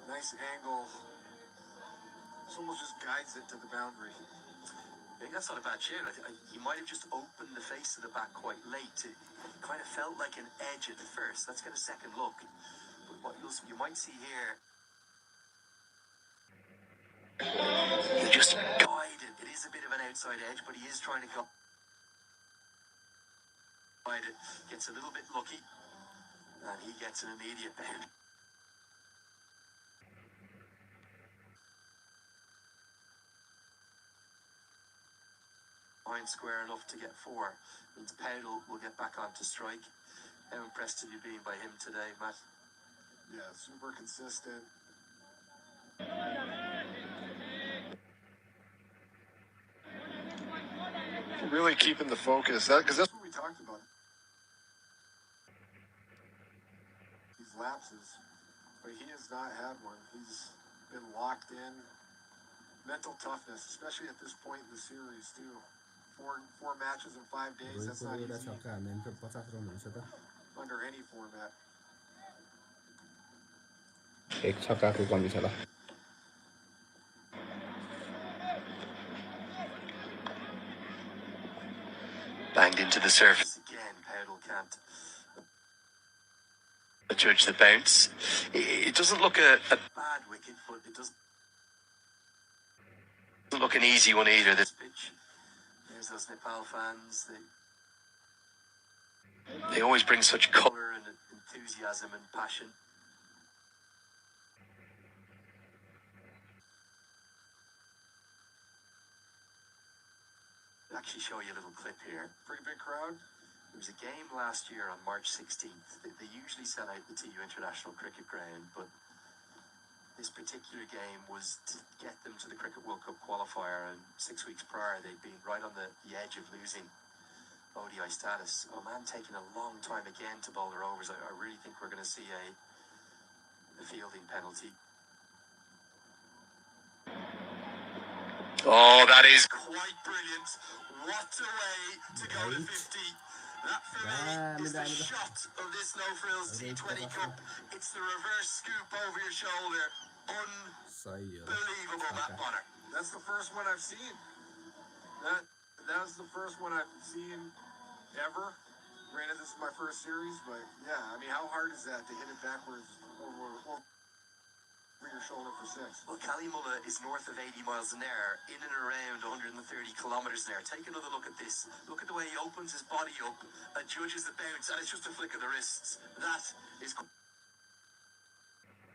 Nice angle. This almost just guides it to the boundary. I think that's not a bad shot. He might have just opened the face of the bat quite late. It kind of felt like an edge at first. Let's get a second look. But what you might see here, he just guided. It is a bit of an outside edge, but he is trying to guide it. Gets a little bit lucky, and he gets an immediate bound. Line square enough to get 4. Means Pedal will get back onto strike. How impressed have you been by him today, Matt? Yeah, super consistent. Really keeping the focus. Because that's what we talked about. These lapses. But he has not had one. He's been locked in. Mental toughness, especially at this point in the series, too. Four matches in 5 days. That's not easy. Under any format. एक छक्काको कमी छ ल Banged into the surface again. Pedal can't judge the bounce. It doesn't look a bad wicket, but it doesn't look an easy one either, this pitch. There's those Nepal fans. They always bring such colour and enthusiasm and passion. I'll actually show you a little clip here. Pretty big crowd. There was a game last year on March 16th. They usually sell out the TU International Cricket Ground, but this particular game was to get them to the Cricket World Cup qualifier, and 6 weeks prior they'd been right on the edge of losing ODI status. Oman taking a long time again to bowl their overs. I really think we're going to see a fielding penalty. Oh, that is quite brilliant. What a way to go to 50. That for me is the shot of this No Frills T20 Cup. It's the reverse scoop over your shoulder. Unbelievable, that Bonner. That's the first one I've seen. That was the first one I've seen ever. Granted, this is my first series, but yeah, I mean, how hard is that to hit it backwards over your shoulder for 6? Well, Cali Mullet is north of 80 miles an hour, in and around 130 kilometers an hour. Take another look at this. Look at the way he opens his body up and judges the bounce, and it's just a flick of the wrists. That is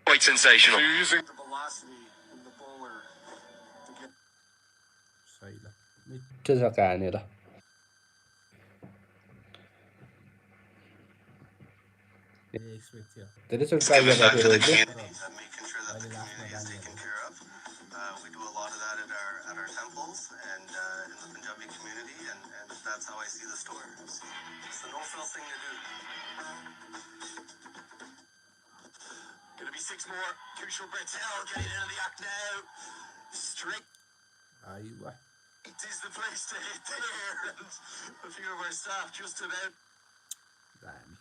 quite sensational. So you're using the velocity from the bowler to get. सही ल मिठो छक्का हानेर expect थियो धेरैचोटि try गरेको थियो making sure that the community is taken care of. We do a lot of that at our temples and in the Punjabi community, and that's how I see the store. It's the no-frills thing to do. Gonna be 6 more. Kushal Bertel getting into the act now. Straight. Iowa It is the place to hit there, and a few of our staff just about दामी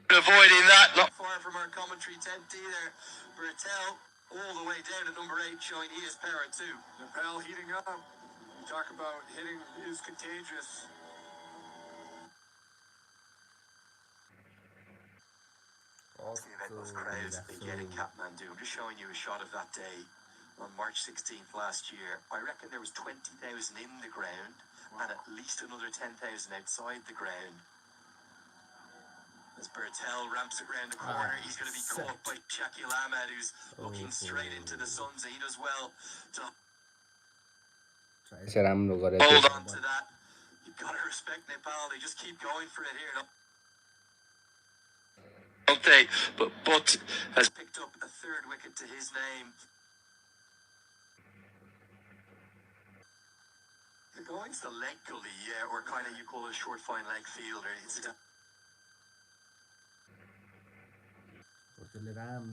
avoiding that. Not far from our commentary tent either. Bertel all the way down at number 8, showing he is power too. Nepal heating up. We talk about hitting is contagious. The event those crowds they get in Kathmandu. I'm just showing you a shot of that day on March 16th last year. I reckon there was 20,000 in the ground and at least another 10,000 outside the ground. As Bertel ramps it round the corner, he's going to be caught by Shakil Ahmed, who's looking straight into the sun's heat as well. To hold on to that. You've got to respect Nepal. They just keep going for it here. Don't they? But has picked up a third wicket to his name. It's the leg gully, yeah, or kind of you call it a short fine leg fielder. It's a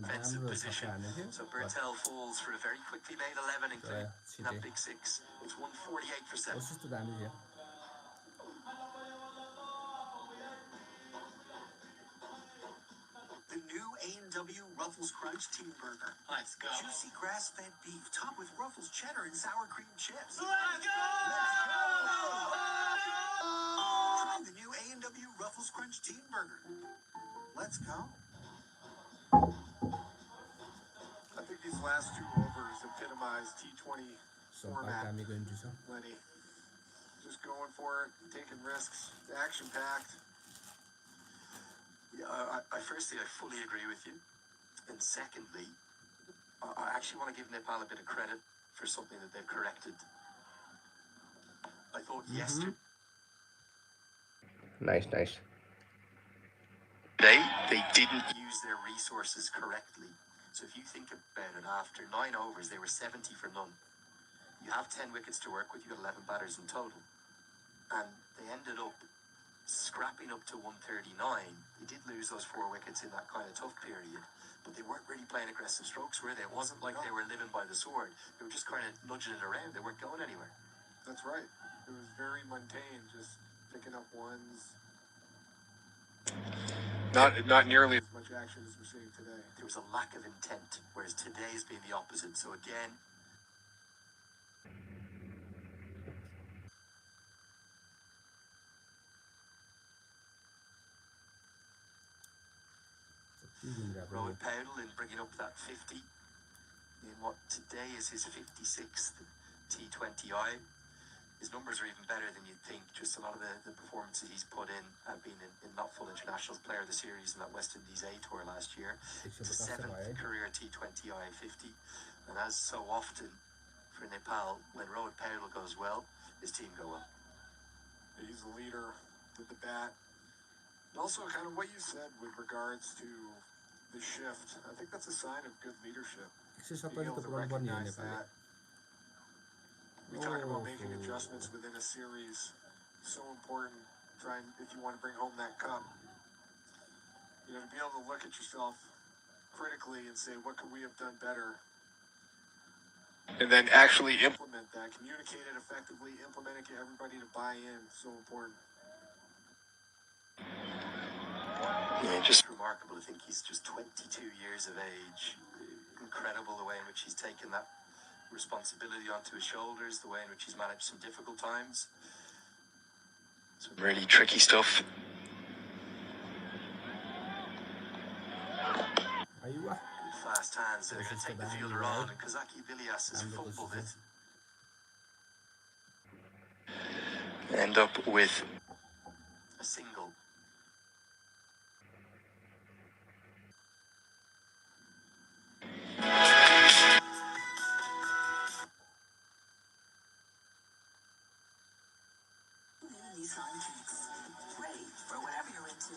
defensive position. So Bertel falls for a very quickly made 11 including that big six. It's 148 for 7. The new A&W Ruffles Crunch Team Burger. Let's go. Juicy grass-fed beef topped with Ruffles cheddar and sour cream chips. Let's go! Try the new A&W Ruffles Crunch Team Burger. Let's go. I think these last two overs epitomize T20 format. Lenny, just going for it, taking risks, action-packed. Yeah, firstly, I fully agree with you. And secondly, I actually want to give Nepal a bit of credit for something that they've corrected. I thought yesterday... Nice. They didn't use their resources correctly. So if you think about it, after 9 overs, they were 70 for none. You have 10 wickets to work with, you got 11 batters in total. And they ended up scrapping up to 139. They did lose those 4 wickets in that kind of tough period, but they weren't really playing aggressive strokes, were they? It wasn't like they were living by the sword. They were just kind of nudging it around. They weren't going anywhere. That's right. It was very mundane, just picking up ones. Not nearly as much action as we're seeing today. There was a lack of intent, whereas today has been the opposite. So again, Rohit Paudel in bringing up that 50 in what today is his 56th T20I. His numbers are even better than you'd think. Just a lot of the performances he's put in have been in not full internationals, player of the series in that West Indies A tour last year. It's a 7th career T20I 50. And as so often for Nepal, when Rohit Paudel goes well, his team go well. He's a leader with the bat. And also kind of what you said with regards to the shift. I think that's a sign of good leadership. Being able to recognize that. We talk about making adjustments within a series. So important. Trying, if you want to bring home that cup, to be able to look at yourself critically and say, what could we have done better? And then actually implement that. Communicate it effectively. Implement it. Get everybody to buy in. So important. Yeah, just remarkable. I think he's just 22 years of age. Incredible the way in which he's taken that responsibility onto his shoulders, the way in which he's managed some difficult times. Some really tricky stuff. Good fast hands. They're going to take the fielder on, and Kazaki Bilias has fumbled it. End up with a single. For whatever you're into.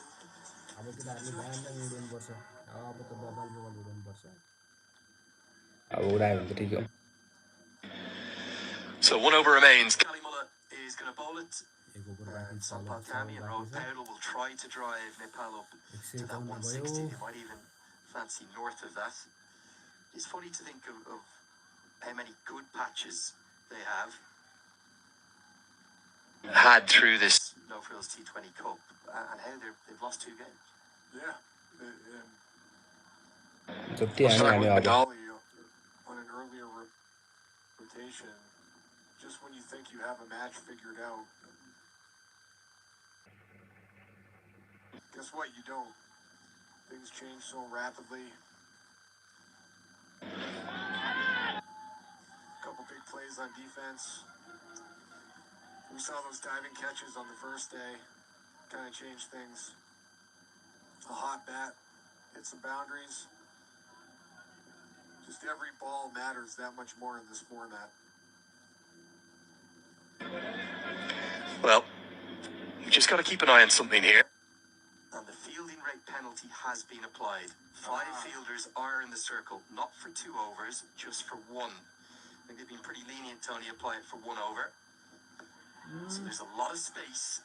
So 1 over remains. Kalimullah is going to bowl it. Sampal Kami and Rohit Paudel will try to drive Nepal up to that 160. They might even fancy north of that. It's funny to think of how many good patches they have had through this No Frills T20 Cup and how they've lost 2 games. Yeah. Jadi Medali on an earlier rotation, just when you think you have a match figured out, guess what? You don't. Things change so rapidly. A couple big plays on defense. We saw those diving catches on the first day. Kind of changed things. A hot bat hit some boundaries. Just every ball matters that much more in this format. Well, we just got to keep an eye on something here. And the fielding rate penalty has been applied. 5 fielders are in the circle, not for 2 overs, just for 1. I think they've been pretty lenient to only apply it for 1 over. So there's a lot of space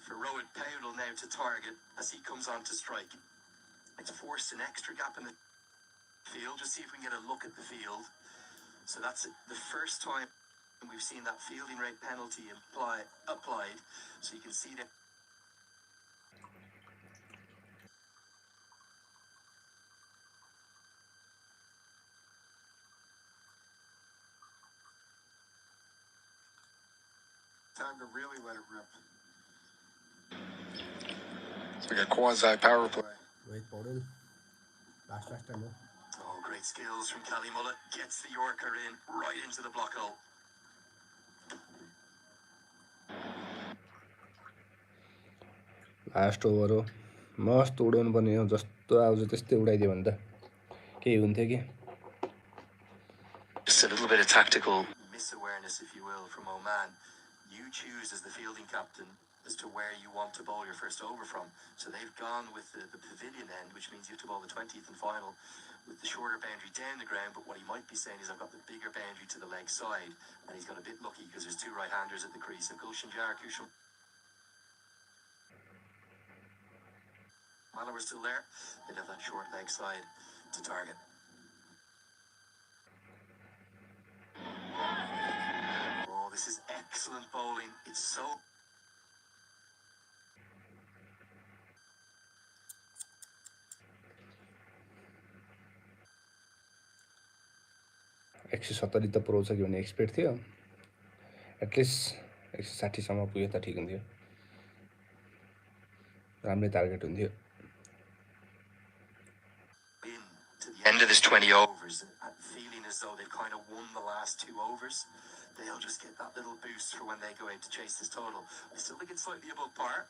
for Rohit Paudel now to target as he comes on to strike. It's forced an extra gap in the field. Just see if we can get a look at the field. So that's the first time we've seen that fielding rate penalty applied. So you can see that. Time to really let it rip. It's like a quasi power play. Wait, Paudel. Last time, no? Oh, great skills from Cali Mullet. Gets the Yorker in right into the block hole. Last over हो मस्त उडाउनु पर्ने हो जस्तो आउँछ त्यस्तै उडाइदियो भने त केही हुन्थ्यो कि Just a little bit of tactical misawareness, if you will, from Oman. You choose as the fielding captain as to where you want to bowl your first over from. So they've gone with the pavilion end, which means you have to bowl the 20th and final with the shorter boundary down the ground. But what he might be saying is, I've got the bigger boundary to the leg side, and he's got a bit lucky because there's 2 right-handers at the crease. So Gulshan Jar, Kushal, while we're still there, they'd have that short leg side to target. Oh, this is excellent bowling. It's so... एक सय 70 त पुऱ्याउँछ कि भन्ने expect थियो at least 160 सम्म पुग्यो त ठिक हुन्थ्यो राम्रै टार्गेट हुन्थ्यो To the end of this 20 overs and feeling as though they've kind of won the last 2 overs. They'll just get that little boost for when they go out to chase this total. I still think it's slightly above par.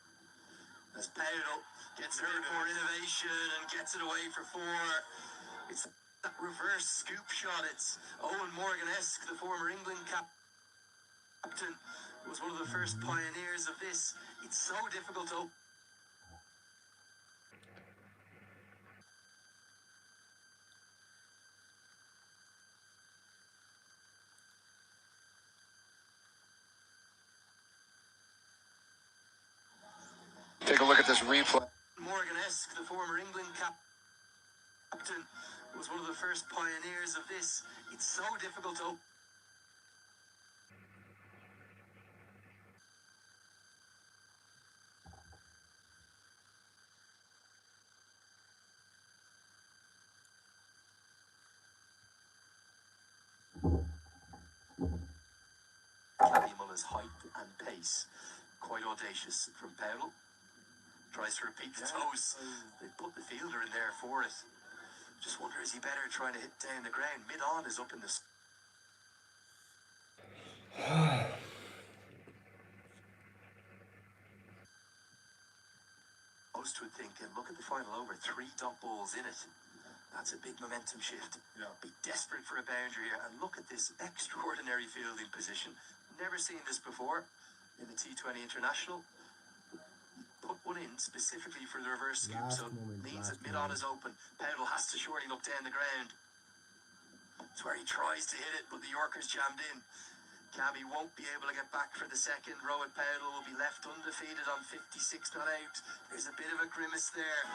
As Paudel gets a bit more innovation and gets it away for 4. It's that reverse scoop shot. It's Owen Morgan-esque, the former England captain, was one of the first pioneers of this. It's so difficult to... Take a look at this replay. Morgan-esque, the former England captain, was one of the first pioneers of this. It's so difficult to... Cali Muller's height and pace, quite audacious from Paudel. Tries to repeat the toes. They put the fielder in there for it. Just wonder, is he better trying to hit down the ground? Mid-on is up in the... Most would think, and look at the final over, 3 dot balls in it. That's a big momentum shift. Yeah. Be desperate for a boundary here. And look at this extraordinary fielding position. Never seen this before in the T20 International. Put one in specifically for the reverse scoop, so it means that mid-on is open. Paudel has to surely look down the ground. It's where he tries to hit it, but the Yorker's jammed in. Cabby won't be able to get back for the second. Rohit Paudel will be left undefeated on 56 not out. There's a bit of a grimace there.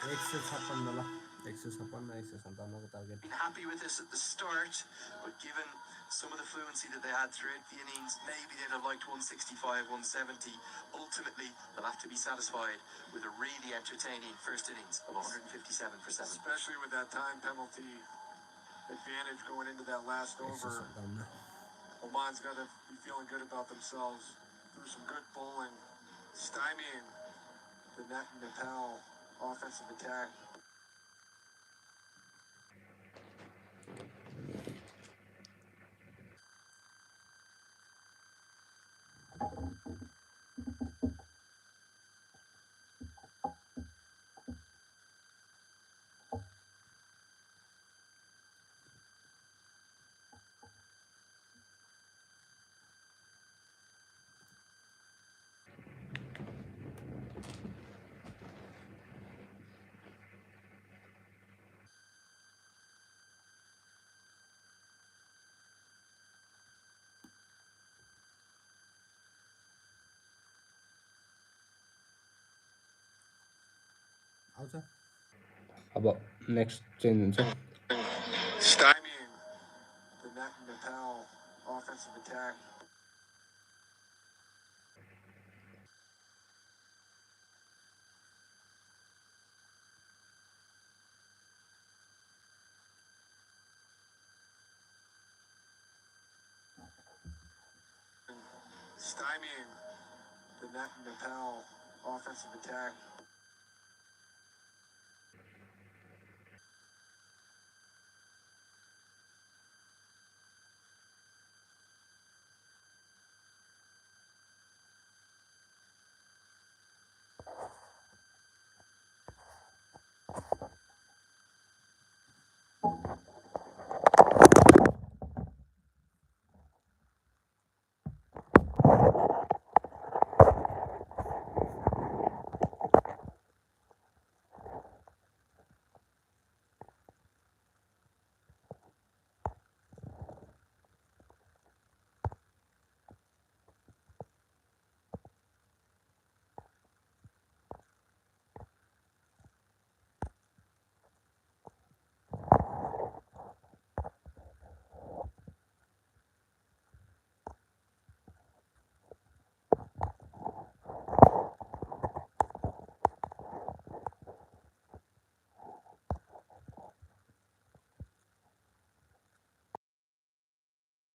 156 ल 156 157 को target Been happy with this at the start, but given some of the fluency that they had throughout the innings, maybe they'd have liked 165, 170. Ultimately, they'll have to be satisfied with a really entertaining first innings of 157 for 7. Especially with that time penalty advantage going into that last over. Oman's got to be feeling good about themselves through some good bowling, stymieing the Nepal offensive attack. अब next change हुन्छ Stymieing the Nepal offensive attack. Stymieing the Nepal offensive attack.